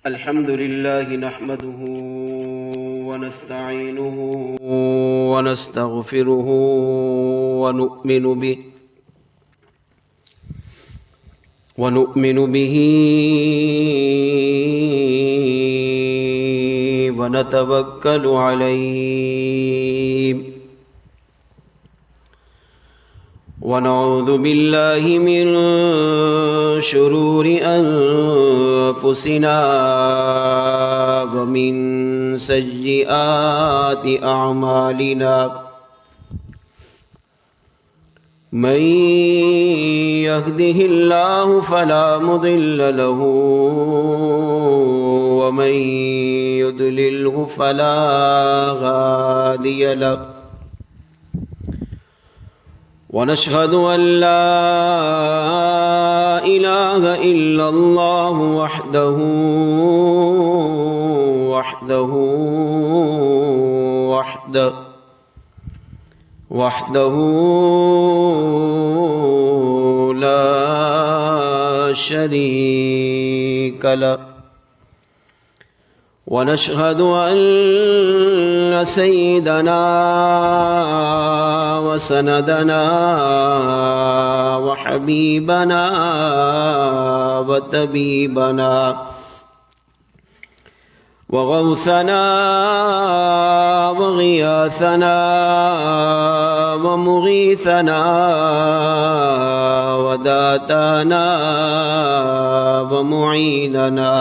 الحمد لله نحمده ونستعينه ونستغفره ونؤمن به ونتوكل عليه ونعوذ بالله من شرور أنفسنا ومن سيئات أعمالنا من يهده الله فلا مضل له ومن يضلله فلا هادي له ونشهد أن لا إله إلا الله وحده لا شريك له ونشهد أن سيدنا وسندنا وحبيبنا وطبيبنا وغوثنا وغياثنا ومغيثنا وداتنا ومعيننا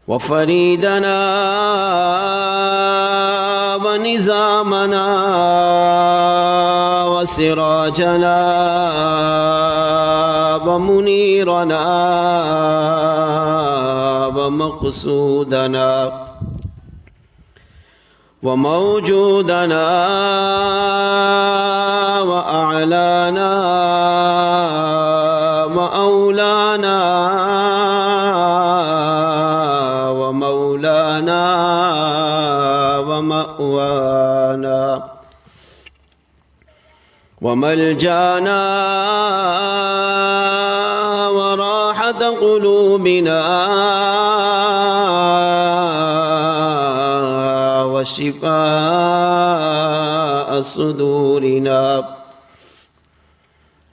وفريدنا ونظامنا وسراجنا ومنيرنا ومقصودنا وموجودنا وأعلانا وأولانا ومولانا ومأوانا وملجانا وراحة قلوبنا وشفاء صدورنا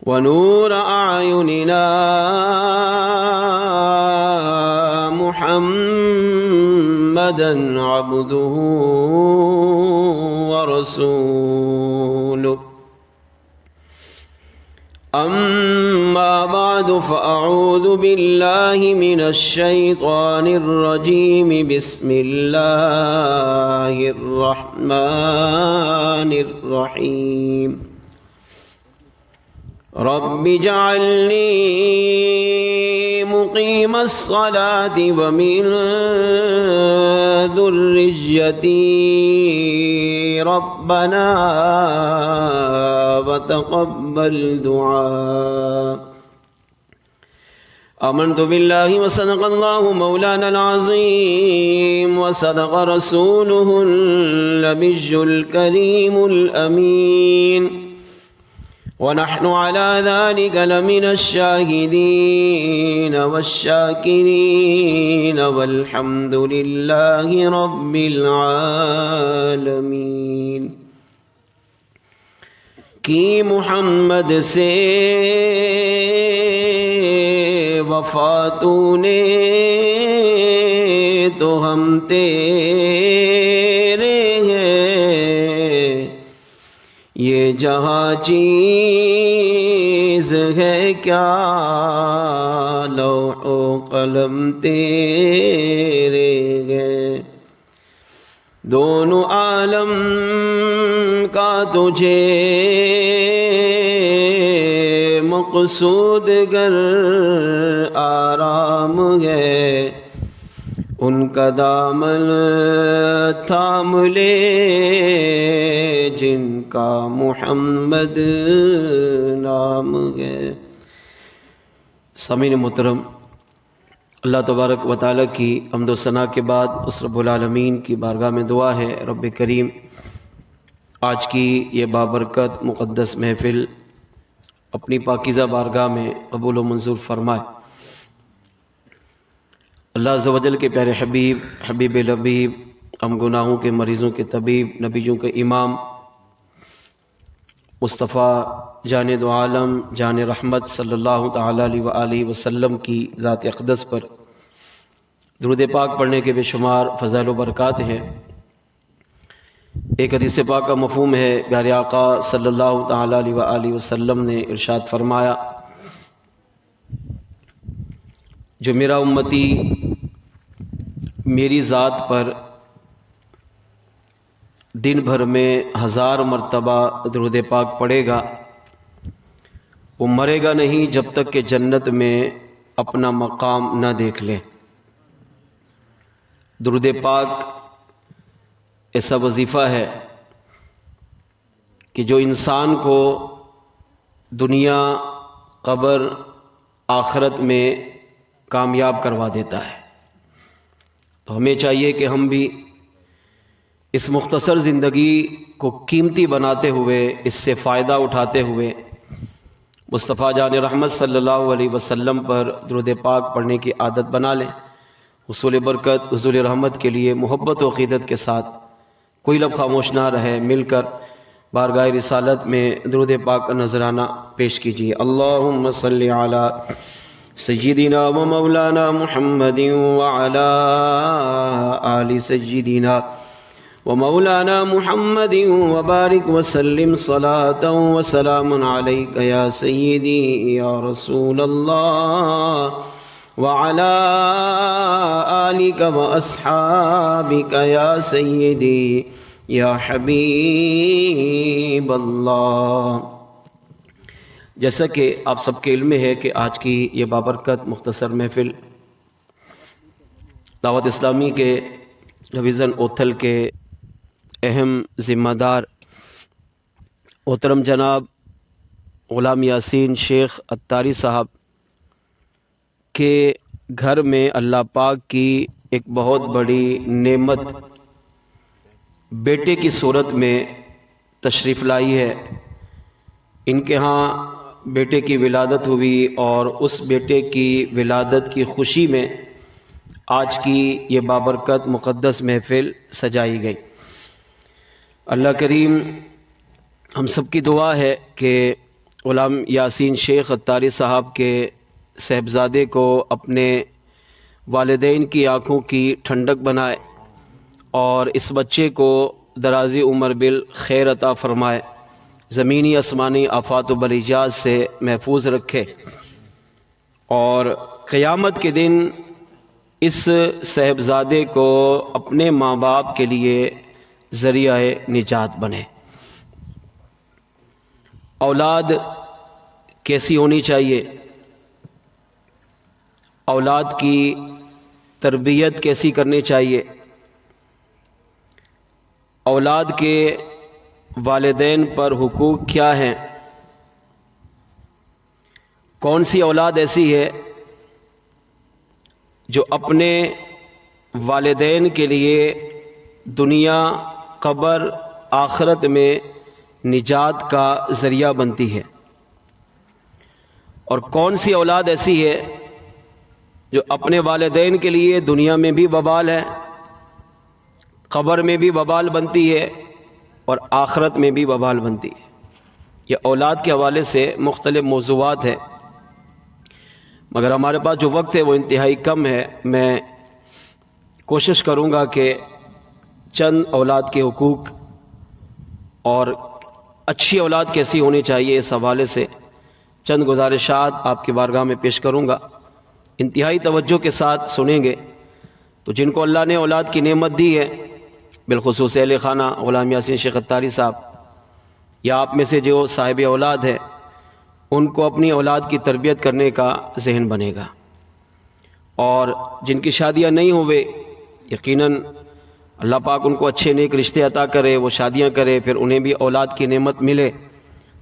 ونور أعيننا محمدا عبده ورسوله أما بعد فأعوذ بالله من الشيطان الرجيم بسم الله الرحمن الرحيم رب اجعلني مقيم الصلاة ومن ذريتي ربنا وتقبل دعاء آمنت بالله وصدق الله مولانا العظيم وصدق رسوله النبي الكريم الأمين ونحن على ذلك لمن الشاهدين والشاكرين والحمد لله رب العالمين کی محمد سے وفا تو نے تو ہم تیرے ہیں یہ جہاں چیز ہے کیا لوح و قلم تیرے ہیں دونوں عالم کا تجھے مقصود گر آرام ہے ان کا دامن تھام لے جن کا محمد نام ہے۔ سامعین محترم، اللہ تبارک و تعالیٰ کی حمد و ثنا کے بعد اس رب العالمین کی بارگاہ میں دعا ہے رب کریم آج کی یہ بابرکت مقدس محفل اپنی پاکیزہ بارگاہ میں قبول و منظور فرمائے۔ اللہ عز و جل کے پیارے حبیب حبیب لبیب ہم گناہوں کے مریضوں کے طبیب نبیوں کے امام مصطفیٰ جان دو عالم جان رحمت صلی اللہ تعالیٰ علیہ وآلہ وسلم کی ذات اقدس پر درود پاک پڑھنے کے بے شمار فضائل و برکات ہیں۔ ایک حدیث پاک کا مفہوم ہے، پیارے آقا صلی اللہ تعالیٰ علیہ وآلہ وسلم نے ارشاد فرمایا، جو میرا امتی میری ذات پر دن بھر میں 1000 مرتبہ درود پاک پڑھے گا، وہ مرے گا نہیں جب تک کہ جنت میں اپنا مقام نہ دیکھ لے۔ درود پاک ایسا وظیفہ ہے کہ جو انسان کو دنیا قبر آخرت میں کامیاب کروا دیتا ہے۔ تو ہمیں چاہیے کہ ہم بھی اس مختصر زندگی کو قیمتی بناتے ہوئے، اس سے فائدہ اٹھاتے ہوئے مصطفیٰ جان رحمت صلی اللہ علیہ وسلم پر درود پاک پڑھنے کی عادت بنا لیں۔ حصول برکت حصول رحمت کے لیے محبت و عقیدت کے ساتھ کوئی لب خاموش نہ رہے، مل کر بارگاہ رسالت میں درود پاک کا نذرانہ پیش کیجیے۔ اللہم صلی علی سیدنا و مولانا محمد وعلی آل سیدنا و مولانا محمد وبارک وسلم صلاة و سلام علیک یا سیدی یا رسول اللہ وعلى آلك وأصحابك يا سيدي يا حبيب اللہ۔ جیسا کہ آپ سب کے علم میں ہے کہ آج کی یہ بابرکت مختصر محفل دعوت اسلامی کے ڈویژن اوتھل کے اہم ذمہ دار محترم جناب غلام یاسین شیخ اتاری صاحب کے گھر میں اللہ پاک کی ایک بہت بڑی نعمت بیٹے کی صورت میں تشریف لائی ہے۔ ان کے ہاں بیٹے کی ولادت ہوئی اور اس بیٹے کی ولادت کی خوشی میں آج کی یہ بابرکت مقدس محفل سجائی گئی۔ اللہ کریم ہم سب کی دعا ہے کہ غلام یاسین شیخ اتاری صاحب کے صاحبزادے کو اپنے والدین کی آنکھوں کی ٹھنڈک بنائے اور اس بچے کو درازی عمر بالخیر عطا فرمائے، زمینی آسمانی آفات و بلیجات سے محفوظ رکھے، اور قیامت کے دن اس صاحبزادے کو اپنے ماں باپ کے لیے ذریعہ نجات بنے۔ اولاد کیسی ہونی چاہیے؟ اولاد کی تربیت کیسی کرنی چاہیے؟ اولاد کے والدین پر حقوق کیا ہیں؟ کون سی اولاد ایسی ہے جو اپنے والدین کے لیے دنیا قبر آخرت میں نجات کا ذریعہ بنتی ہے، اور کون سی اولاد ایسی ہے جو اپنے والدین کے لیے دنیا میں بھی وبال ہے، قبر میں بھی وبال بنتی ہے اور آخرت میں بھی وبال بنتی ہے۔ یہ اولاد کے حوالے سے مختلف موضوعات ہیں، مگر ہمارے پاس جو وقت ہے وہ انتہائی کم ہے۔ میں کوشش کروں گا کہ چند اولاد کے حقوق اور اچھی اولاد کیسی ہونی چاہیے اس حوالے سے چند گزارشات آپ کی بارگاہ میں پیش کروں گا۔ انتہائی توجہ کے ساتھ سنیں گے تو جن کو اللہ نے اولاد کی نعمت دی ہے، بالخصوص اہل خانہ غلام یاسین شیخ اتاری صاحب، یا آپ میں سے جو صاحب اولاد ہے، ان کو اپنی اولاد کی تربیت کرنے کا ذہن بنے گا، اور جن کی شادیاں نہیں ہوئے یقیناً اللہ پاک ان کو اچھے نیک رشتے عطا کرے، وہ شادیاں کرے، پھر انہیں بھی اولاد کی نعمت ملے،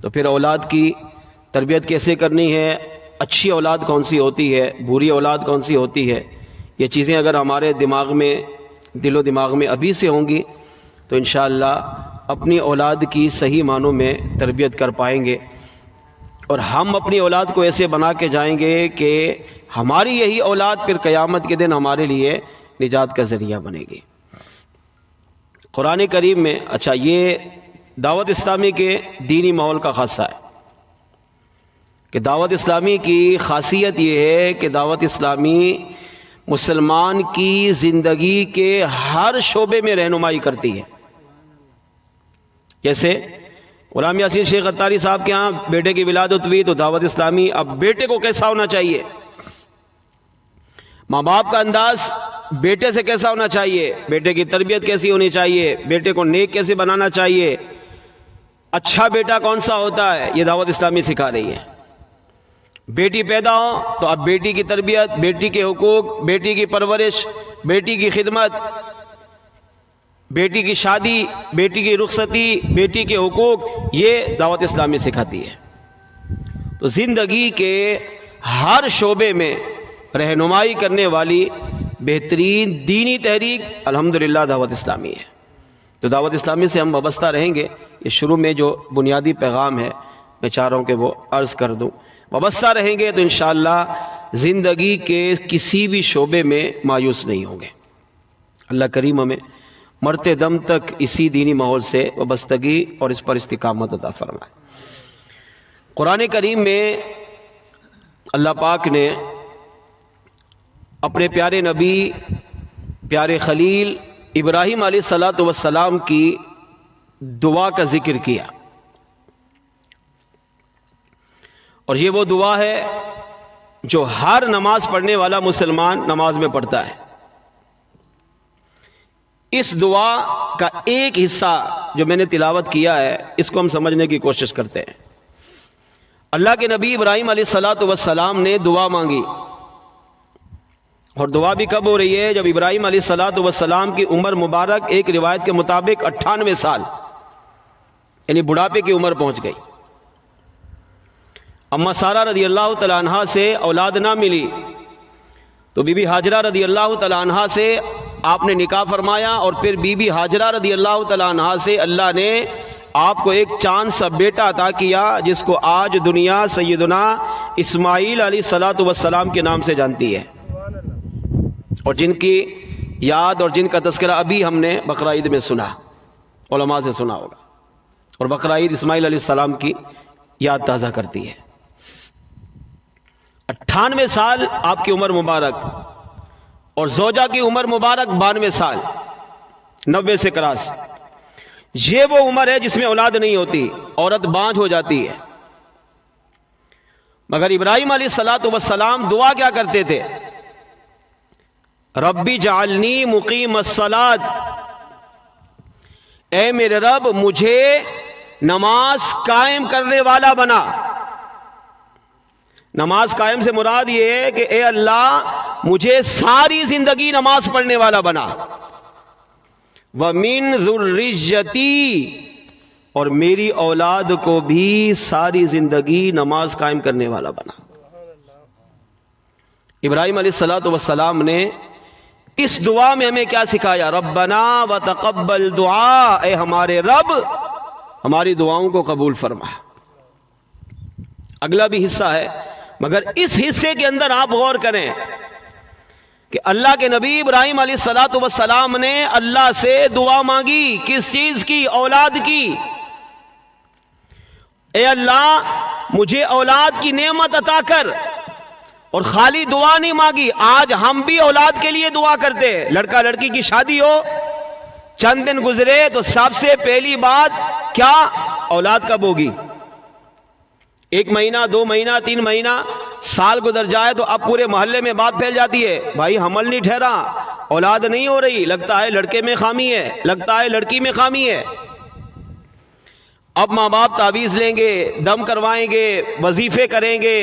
تو پھر اولاد کی تربیت کیسے کرنی ہے، اچھی اولاد کون سی ہوتی ہے، بری اولاد کون سی ہوتی ہے، یہ چیزیں اگر ہمارے دماغ میں دل و دماغ میں ابھی سے ہوں گی تو انشاءاللہ اپنی اولاد کی صحیح معنوں میں تربیت کر پائیں گے۔ اور ہم اپنی اولاد کو ایسے بنا کے جائیں گے کہ ہماری یہی اولاد پھر قیامت کے دن ہمارے لیے نجات کا ذریعہ بنے گی۔ قرآن کریم میں اچھا یہ دعوت اسلامی کے دینی ماحول کا خاصہ ہے کہ دعوت اسلامی کی خاصیت یہ ہے کہ دعوت اسلامی مسلمان کی زندگی کے ہر شعبے میں رہنمائی کرتی ہے۔ جیسے غلام یاسین شیخ اتاری صاحب کے ہاں بیٹے کی ولادت ہوئی تو دعوت اسلامی اب بیٹے کو کیسا ہونا چاہیے، ماں باپ کا انداز بیٹے سے کیسا ہونا چاہیے، بیٹے کی تربیت کیسی ہونی چاہیے، بیٹے کو نیک کیسے بنانا چاہیے، اچھا بیٹا کون سا ہوتا ہے، یہ دعوت اسلامی سکھا رہی ہے۔ بیٹی پیدا ہو تو اب بیٹی کی تربیت، بیٹی کے حقوق، بیٹی کی پرورش، بیٹی کی خدمت، بیٹی کی شادی، بیٹی کی رخصتی، بیٹی کے حقوق، یہ دعوت اسلامی سکھاتی ہے۔ تو زندگی کے ہر شعبے میں رہنمائی کرنے والی بہترین دینی تحریک الحمدللہ دعوت اسلامی ہے۔ تو دعوت اسلامی سے ہم وابستہ رہیں گے۔ یہ شروع میں جو بنیادی پیغام ہے میں چاہ رہا ہوں کہ وہ عرض کر دوں۔ وابستہ رہیں گے تو انشاءاللہ زندگی کے کسی بھی شعبے میں مایوس نہیں ہوں گے۔ اللہ کریم ہمیں مرتے دم تک اسی دینی ماحول سے وابستگی اور اس پر استقامت عطا فرمائے۔ قرآن کریم میں اللہ پاک نے اپنے پیارے نبی، پیارے خلیل ابراہیم علیہ السلام کی دعا کا ذکر کیا، اور یہ وہ دعا ہے جو ہر نماز پڑھنے والا مسلمان نماز میں پڑھتا ہے۔ اس دعا کا ایک حصہ جو میں نے تلاوت کیا ہے اس کو ہم سمجھنے کی کوشش کرتے ہیں۔ اللہ کے نبی ابراہیم علیہ السلام نے دعا مانگی، اور دعا بھی کب ہو رہی ہے؟ جب ابراہیم علیہ السلام کی عمر مبارک ایک روایت کے مطابق 98 سال یعنی بڑھاپے کی عمر پہنچ گئی۔ اما سارہ رضی اللہ تعالیٰ عنہ سے اولاد نہ ملی تو بی بی ہاجرہ رضی اللہ تعالیٰ عنہ سے آپ نے نکاح فرمایا، اور پھر بی بی ہاجرہ رضی اللہ تعالیٰ عنہ سے اللہ نے آپ کو ایک چاند سا بیٹا عطا کیا جس کو آج دنیا سیدنا اسماعیل علیہ السلام کے نام سے جانتی ہے، اور جن کی یاد اور جن کا تذکرہ ابھی ہم نے بقرہ عید میں سنا، علماء سے سنا ہوگا، اور بقرہ عید اسماعیل علیہ السلام کی یاد تازہ کرتی ہے۔ 98 سال آپ کی عمر مبارک، اور زوجہ کی عمر مبارک 92 سال، 90 سے کراس۔ یہ وہ عمر ہے جس میں اولاد نہیں ہوتی، عورت بانجھ ہو جاتی ہے۔ مگر ابراہیم علیہ السلام دعا کیا کرتے تھے؟ ربی جعلنی مقیم الصلاۃ، اے میرے رب مجھے نماز قائم کرنے والا بنا۔ نماز قائم سے مراد یہ ہے کہ اے اللہ مجھے ساری زندگی نماز پڑھنے والا بنا۔ وَمِن ذُرِّيَّتِي، اور میری اولاد کو بھی ساری زندگی نماز قائم کرنے والا بنا۔ ابراہیم علیہ السلام نے اس دعا میں ہمیں کیا سکھایا؟ ربنا وتقبل دعا، اے ہمارے رب ہماری دعاؤں کو قبول فرما۔ اگلا بھی حصہ ہے، مگر اس حصے کے اندر آپ غور کریں کہ اللہ کے نبی ابراہیم علیہ السلام نے اللہ سے دعا مانگی، کس چیز کی؟ اولاد کی۔ اے اللہ مجھے اولاد کی نعمت عطا کر، اور خالی دعا نہیں مانگی، آج ہم بھی اولاد کے لیے دعا کرتے ہیں۔ لڑکا لڑکی کی شادی ہو، چند دن گزرے تو سب سے پہلی بات کیا؟ اولاد کب ہوگی؟ 1 مہینہ، 2 مہینہ، 3 مہینہ، سال گزر جائے تو اب پورے محلے میں بات پھیل جاتی ہے، بھائی حمل نہیں ٹھہرا، اولاد نہیں ہو رہی، لگتا ہے لڑکے میں خامی ہے، لگتا ہے لڑکی میں خامی ہے۔ اب ماں باپ تعویذ لیں گے، دم کروائیں گے، وظیفے کریں گے،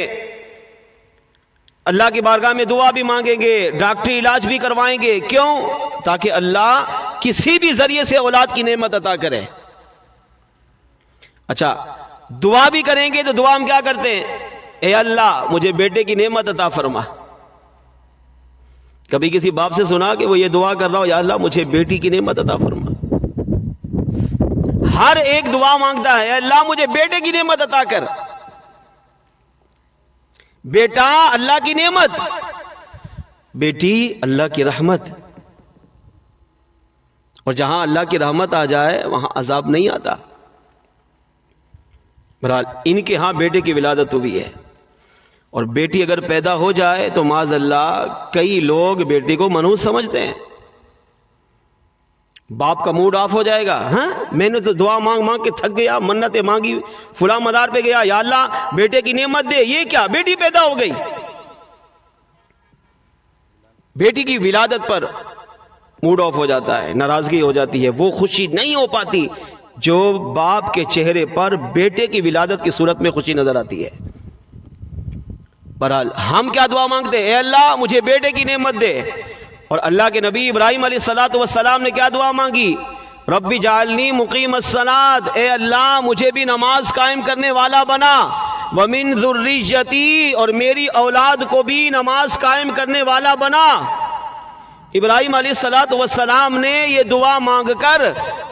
اللہ کی بارگاہ میں دعا بھی مانگیں گے، ڈاکٹری علاج بھی کروائیں گے۔ کیوں؟ تاکہ اللہ کسی بھی ذریعے سے اولاد کی نعمت عطا کرے۔ اچھا دعا بھی کریں گے تو دعا ہم کیا کرتے ہیں؟ اے اللہ مجھے بیٹے کی نعمت عطا فرما۔ کبھی کسی باپ سے سنا کہ وہ یہ دعا کر رہا ہو، یا اللہ مجھے بیٹی کی نعمت عطا فرما؟ ہر ایک دعا مانگتا ہے، اے اللہ مجھے بیٹے کی نعمت عطا کر۔ بیٹا اللہ کی نعمت، بیٹی اللہ کی رحمت، اور جہاں اللہ کی رحمت آ جائے وہاں عذاب نہیں آتا۔ بہرحال ان کے ہاں بیٹے کی ولادت ہوئی ہے، اور بیٹی اگر پیدا ہو جائے تو معاذ اللہ کئی لوگ بیٹی کو منحوس سمجھتے ہیں، باپ کا موڈ آف ہو جائے گا، ہاں میں نے تو دعا مانگ مانگ کے تھک گیا، منتیں مانگی، فلاں مدار پہ گیا، یا اللہ بیٹے کی نعمت دے، یہ کیا بیٹی پیدا ہو گئی۔ بیٹی کی ولادت پر موڈ آف ہو جاتا ہے، ناراضگی ہو جاتی ہے، وہ خوشی نہیں ہو پاتی جو باپ کے چہرے پر بیٹے کی ولادت کی صورت میں خوشی نظر آتی ہے۔ بہرحال ہم کیا دعا مانگتے ہیں؟ اے اللہ مجھے بیٹے کی نعمت دے، اور اللہ کے نبی ابراہیم علیہ السلام نے کیا دعا مانگی؟ رب جعلنی مقیم الصلاۃ، اے اللہ مجھے بھی نماز قائم کرنے والا بنا، ومن ذریتی، اور میری اولاد کو بھی نماز قائم کرنے والا بنا۔ ابراہیم علیہ السلام نے یہ دعا مانگ کر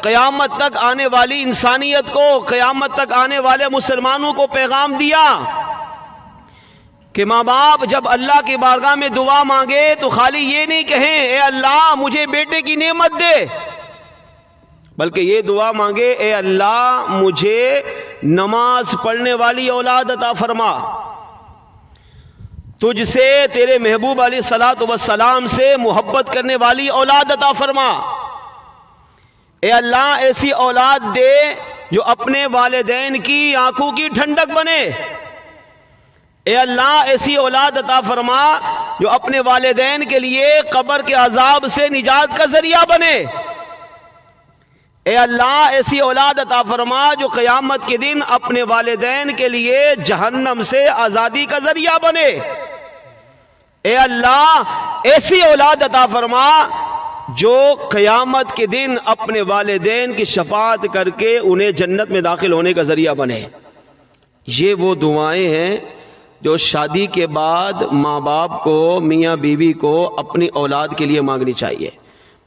قیامت تک آنے والی انسانیت کو، قیامت تک آنے والے مسلمانوں کو پیغام دیا کہ ماں باپ جب اللہ کی بارگاہ میں دعا مانگے تو خالی یہ نہیں کہیں اے اللہ مجھے بیٹے کی نعمت دے، بلکہ یہ دعا مانگے اے اللہ مجھے نماز پڑھنے والی اولاد عطا فرما، تجھ سے تیرے محبوب علیہ السلام سے محبت کرنے والی اولاد عطا فرما، اے اللہ ایسی اولاد دے جو اپنے والدین کی آنکھوں کی ٹھنڈک بنے، اے اللہ ایسی اولاد عطا فرما جو اپنے والدین کے لیے قبر کے عذاب سے نجات کا ذریعہ بنے، اے اللہ ایسی اولاد عطا فرما جو قیامت کے دن اپنے والدین کے لیے جہنم سے آزادی کا ذریعہ بنے، اے اللہ ایسی اولاد عطا فرما جو قیامت کے دن اپنے والدین کی شفاعت کر کے انہیں جنت میں داخل ہونے کا ذریعہ بنے۔ یہ وہ دعائیں ہیں جو شادی کے بعد ماں باپ کو، میاں بیوی کو اپنی اولاد کے لیے مانگنی چاہیے۔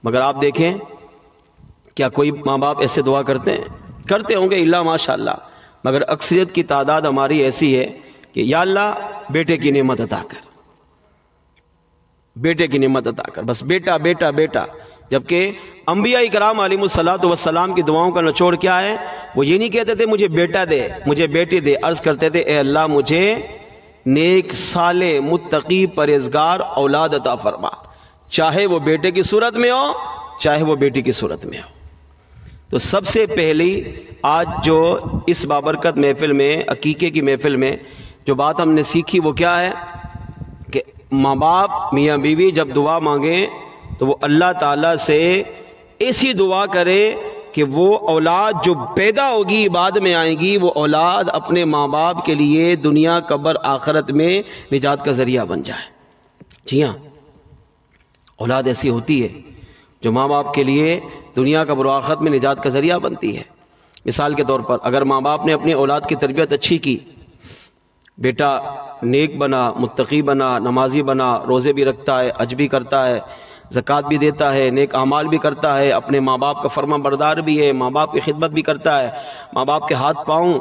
مگر آپ دیکھیں کیا کوئی ماں باپ ایسے دعا کرتے ہیں؟ کرتے ہوں گے الا ماشاء اللہ، مگر اکثریت کی تعداد ہماری ایسی ہے کہ یا اللہ بیٹے کی نعمت عطا کر، بیٹے کی نعمت عطا کر، بس بیٹا بیٹا بیٹا، جبکہ انبیاء کرام علیہ السلام کی دعاؤں کا نچوڑ کیا ہے؟ وہ یہ نہیں کہتے تھے مجھے بیٹا دے، مجھے بیٹی دے، عرض کرتے تھے اے اللہ مجھے نیک صالح متقی پرہیزگار اولاد عطا فرما، چاہے وہ بیٹے کی صورت میں ہو چاہے وہ بیٹی کی صورت میں ہو۔ تو سب سے پہلی آج جو اس بابرکت محفل میں، عقیقے کی محفل میں جو بات ہم نے سیکھی وہ کیا ہے کہ ماں باپ میاں بیوی جب دعا مانگیں تو وہ اللہ تعالیٰ سے ایسی دعا کرے کہ وہ اولاد جو پیدا ہوگی بعد میں آئے گی، وہ اولاد اپنے ماں باپ کے لیے دنیا قبر آخرت میں نجات کا ذریعہ بن جائے۔ جی ہاں، اولاد ایسی ہوتی ہے جو ماں باپ کے لیے دنیا قبر و آخرت میں نجات کا ذریعہ بنتی ہے۔ مثال کے طور پر اگر ماں باپ نے اپنی اولاد کی تربیت اچھی کی، بیٹا نیک بنا، متقی بنا، نمازی بنا، روزے بھی رکھتا ہے، حج بھی کرتا ہے، زکوٰۃ بھی دیتا ہے، نیک اعمال بھی کرتا ہے، اپنے ماں باپ کا فرما بردار بھی ہے، ماں باپ کی خدمت بھی کرتا ہے، ماں باپ کے ہاتھ پاؤں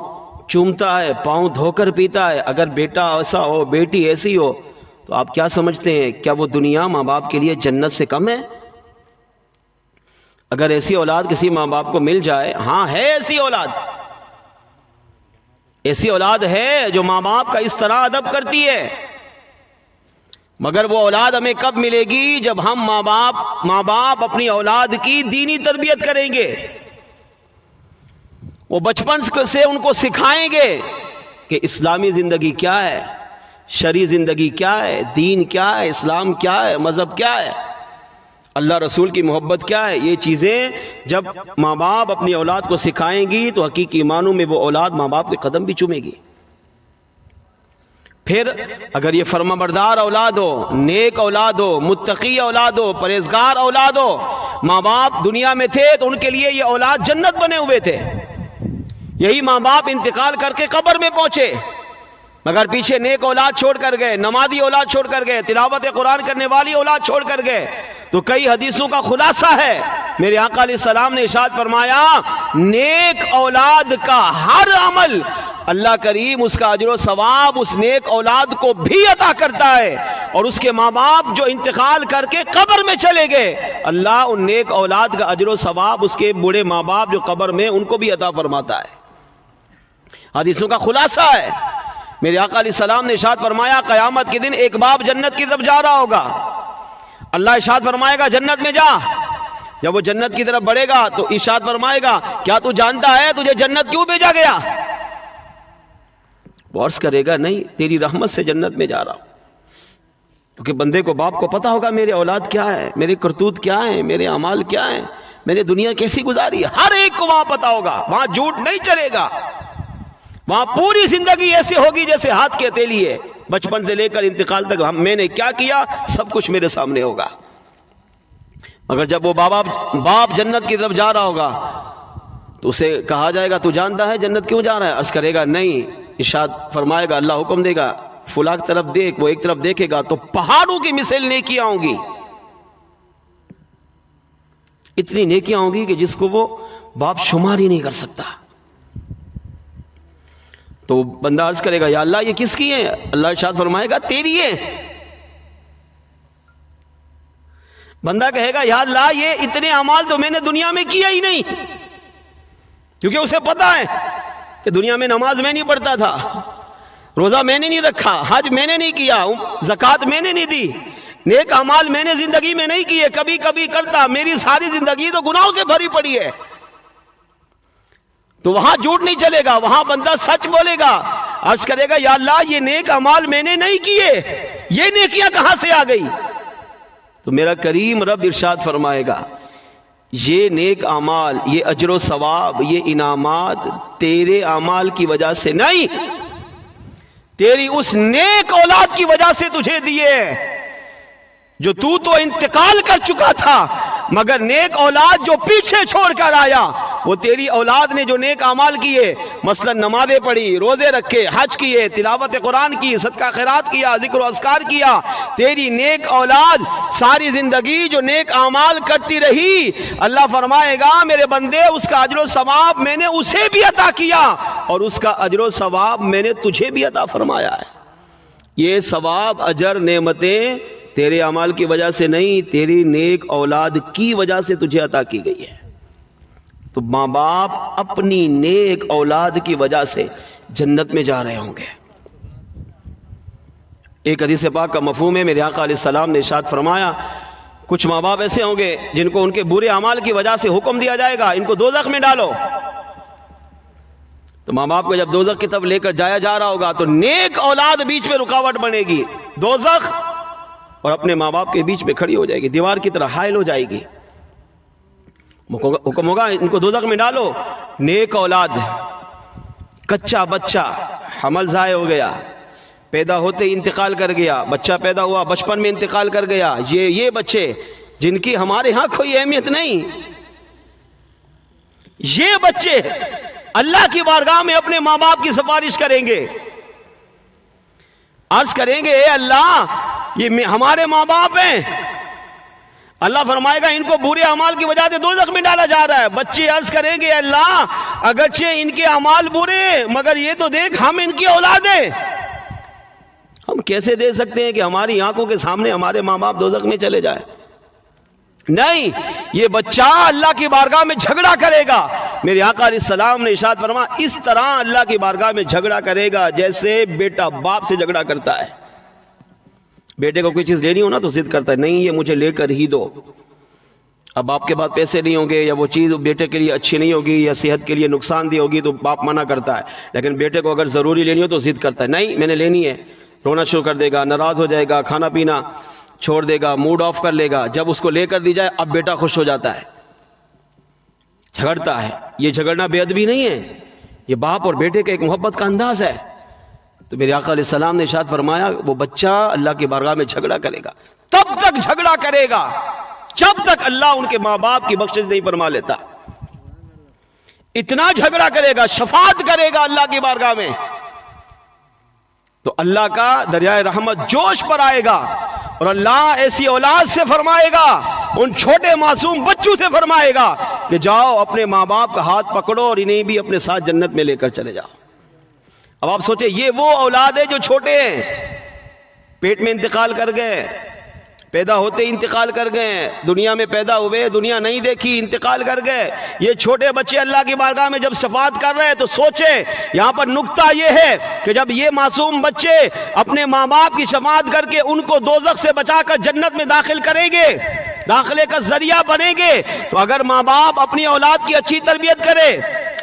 چومتا ہے، پاؤں دھو کر پیتا ہے، اگر بیٹا ایسا ہو، بیٹی ایسی ہو، تو آپ کیا سمجھتے ہیں کیا وہ دنیا ماں باپ کے لیے جنت سے کم ہے؟ اگر ایسی اولاد کسی ماں باپ کو مل جائے، ہاں ہے ایسی اولاد، ایسی اولاد ہے جو ماں باپ کا اس طرح ادب کرتی ہے، مگر وہ اولاد ہمیں کب ملے گی؟ جب ہم ماں باپ اپنی اولاد کی دینی تربیت کریں گے، وہ بچپن سے ان کو سکھائیں گے کہ اسلامی زندگی کیا ہے، شرعی زندگی کیا ہے، دین کیا ہے، اسلام کیا ہے، مذہب کیا ہے، اللہ رسول کی محبت کیا ہے۔ یہ چیزیں جب ماں باپ اپنی اولاد کو سکھائیں گی تو حقیقی معنوں میں وہ اولاد ماں باپ کے قدم بھی چومے گی۔ پھر اگر یہ فرما بردار اولاد ہو، نیک اولاد ہو، متقی اولاد ہو، پرہیزگار اولاد ہو، ماں باپ دنیا میں تھے تو ان کے لیے یہ اولاد جنت بنے ہوئے تھے، یہی ماں باپ انتقال کر کے قبر میں پہنچے، مگر پیچھے نیک اولاد چھوڑ کر گئے، نمازی اولاد چھوڑ کر گئے، تلاوت قرآن کرنے والی اولاد چھوڑ کر گئے۔ تو کئی حدیثوں کا خلاصہ ہے، میرے آقا علیہ السلام نے ارشاد فرمایا نیک اولاد کا ہر عمل اللہ کریم اس کا اجر و ثواب اس نیک اولاد کو بھی عطا کرتا ہے، اور اس کے ماں باپ جو انتقال کر کے قبر میں چلے گئے، اللہ ان نیک اولاد کا اجر و ثواب اس کے بوڑھے ماں باپ جو قبر میں ان کو بھی عطا فرماتا ہے۔ حدیثوں کا خلاصہ ہے، میرے آقا علیہ السلام نے ارشاد فرمایا قیامت کے دن ایک باپ جنت کی طرف جا رہا ہوگا، اللہ ارشاد فرمائے گا جنت میں جا۔ جب وہ جنت کی طرف بڑھے گا تو ارشاد فرمائے گا کیا تو جانتا ہے تجھے جنت کیوں بھیجا گیا؟ وہ عرض کرے گا نہیں، تیری رحمت سے جنت میں جا رہا ہوں۔ کیونکہ بندے کو باپ کو پتا ہوگا میرے اولاد کیا ہے، میرے کرتوت کیا ہیں، میرے اعمال کیا ہیں، میں نے دنیا کیسی گزاری ہے، ہر ایک کو وہاں پتا ہوگا۔ وہاں جھوٹ نہیں چلے گا، وہاں پوری زندگی ایسے ہوگی جیسے ہاتھ کے ہتھیلی ہے، بچپن سے لے کر انتقال تک میں نے کیا کیا سب کچھ میرے سامنے ہوگا۔ مگر جب وہ باپ جنت کی طرف جا رہا ہوگا تو اسے کہا جائے گا تو جانتا ہے جنت کیوں جا رہا ہے؟ عرض کرے گا نہیں، ارشاد فرمائے گا اللہ حکم دے گا فلاں طرف دیکھ، وہ ایک طرف دیکھے گا تو پہاڑوں کی مثل نیکیاں ہوں گی، اتنی نیکیاں ہوں گی کہ جس کو وہ باپ شمار ہی نہیں کر سکتا۔ تو بندہ عرض کرے گا یا اللہ یہ کس کی ہے؟ اللہ ارشاد فرمائے گا تیری ہے۔ بندہ کہے گا یا اللہ یہ اتنے اعمال تو میں نے دنیا میں کیا ہی نہیں، کیونکہ اسے پتا ہے کہ دنیا میں نماز میں نہیں پڑھتا تھا، روزہ میں نے نہیں رکھا، حج میں نے نہیں کیا، زکوٰۃ میں نے نہیں دی، نیک اعمال میں نے زندگی میں نہیں کیے، کبھی کبھی کرتا، میری ساری زندگی تو گناہوں سے بھری پڑی ہے۔ تو وہاں جھوٹ نہیں چلے گا، وہاں بندہ سچ بولے گا، عرض کرے گا یا اللہ یہ نیک اعمال میں نے نہیں کیے، یہ نیکیاں کہاں سے آ گئی؟ تو میرا کریم رب ارشاد فرمائے گا یہ نیک اعمال، یہ اجر و ثواب، یہ انعامات تیرے اعمال کی وجہ سے نہیں، تیری اس نیک اولاد کی وجہ سے تجھے دیے جو تو انتقال کر چکا تھا، مگر نیک اولاد جو پیچھے چھوڑ کر آیا وہ تیری اولاد نے جو نیک اعمال کیے، مثلا نمازیں پڑھی، روزے رکھے، حج کیے، تلاوت قرآن کی، صدقہ خیرات کیا، ذکر و اذکار کیا، تیری نیک اولاد ساری زندگی جو نیک اعمال کرتی رہی، اللہ فرمائے گا میرے بندے اس کا اجر و ثواب میں نے اسے بھی عطا کیا اور اس کا اجر و ثواب میں نے تجھے بھی عطا فرمایا ہے۔ یہ ثواب، اجر، نعمتیں تیرے اعمال کی وجہ سے نہیں، تیری نیک اولاد کی وجہ سے تجھے عطا کی گئی ہے۔ تو ماں باپ اپنی نیک اولاد کی وجہ سے جنت میں جا رہے ہوں گے۔ ایک حدیث پاک کا مفہوم ہے، میرے آقا علیہ السلام نے ارشاد فرمایا کچھ ماں باپ ایسے ہوں گے جن کو ان کے برے اعمال کی وجہ سے حکم دیا جائے گا ان کو دوزخ میں ڈالو۔ تو ماں باپ کو جب دوزخ کی طرف لے کر جایا جا رہا ہوگا تو نیک اولاد بیچ میں رکاوٹ بنے گی، دوزخ اور اپنے ماں باپ کے بیچ میں کھڑی ہو جائے گی، دیوار کی طرح حائل ہو جائے گی۔ حکم ہوگا ان کو دوزخ میں ڈالو۔ نیک اولاد، کچا بچہ حمل ضائع ہو گیا، پیدا ہوتے ہی انتقال کر گیا، بچہ پیدا ہوا بچپن میں انتقال کر گیا، یہ بچے جن کی ہمارے ہاں کوئی اہمیت نہیں، یہ بچے اللہ کی بارگاہ میں اپنے ماں باپ کی سفارش کریں گے، عرض کریں گے اے اللہ یہ ہمارے ماں باپ ہیں۔ اللہ فرمائے گا ان کو برے اعمال کی وجہ سے دوزخ میں ڈالا جا رہا ہے۔ بچے عرض کریں گے اللہ اگرچہ ان کے اعمال برے مگر یہ تو دیکھ ہم ان کی اولاد ہیں، ہم کیسے دے سکتے ہیں کہ ہماری آنکھوں کے سامنے ہمارے ماں باپ دوزخ میں چلے جائیں؟ نہیں، یہ بچہ اللہ کی بارگاہ میں جھگڑا کرے گا۔ میرے آقا علیہ السلام نے ارشاد فرمایا اس طرح اللہ کی بارگاہ میں جھگڑا کرے گا جیسے بیٹا باپ سے جھگڑا کرتا ہے۔ بیٹے کو کوئی چیز لینی ہو نا تو ضد کرتا ہے نہیں یہ مجھے لے کر ہی دو، اب باپ کے پاس پیسے نہیں ہوں گے یا وہ چیز بیٹے کے لیے اچھی نہیں ہوگی یا صحت کے لیے نقصان دہ ہوگی تو باپ منع کرتا ہے، لیکن بیٹے کو اگر ضروری لینی ہو تو ضد کرتا ہے نہیں میں نے لینی ہے، رونا شروع کر دے گا، ناراض ہو جائے گا، کھانا پینا چھوڑ دے گا، موڈ آف کر لے گا۔ جب اس کو لے کر دی جائے اب بیٹا خوش ہو جاتا ہے، جھگڑتا ہے۔ یہ جھگڑنا بے ادبی نہیں ہے، یہ باپ اور بیٹے کا ایک محبت کا انداز ہے۔ تو میرے آقا علیہ السلام نے ارشاد فرمایا وہ بچہ اللہ کی بارگاہ میں جھگڑا کرے گا، تب تک جھگڑا کرے گا جب تک اللہ ان کے ماں باپ کی بخشش نہیں فرما لیتا۔ اتنا جھگڑا کرے گا، شفاعت کرے گا اللہ کی بارگاہ میں، تو اللہ کا دریائے رحمت جوش پر آئے گا اور اللہ ایسی اولاد سے فرمائے گا، ان چھوٹے معصوم بچوں سے فرمائے گا کہ جاؤ اپنے ماں باپ کا ہاتھ پکڑو اور انہیں بھی اپنے ساتھ جنت میں لے کر چلے جاؤ۔ اب آپ سوچیں یہ وہ اولاد ہے جو چھوٹے ہیں، پیٹ میں انتقال کر گئے، پیدا ہوتے انتقال کر گئے، دنیا میں پیدا ہوئے، دنیا نہیں دیکھی، انتقال کر گئے۔ یہ چھوٹے بچے اللہ کی بارگاہ میں جب شفاعت کر رہے ہیں تو سوچیں، یہاں پر نکتہ یہ ہے کہ جب یہ معصوم بچے اپنے ماں باپ کی شفاعت کر کے ان کو دوزخ سے بچا کر جنت میں داخل کریں گے، داخلے کا ذریعہ بنیں گے، تو اگر ماں باپ اپنی اولاد کی اچھی تربیت کرے،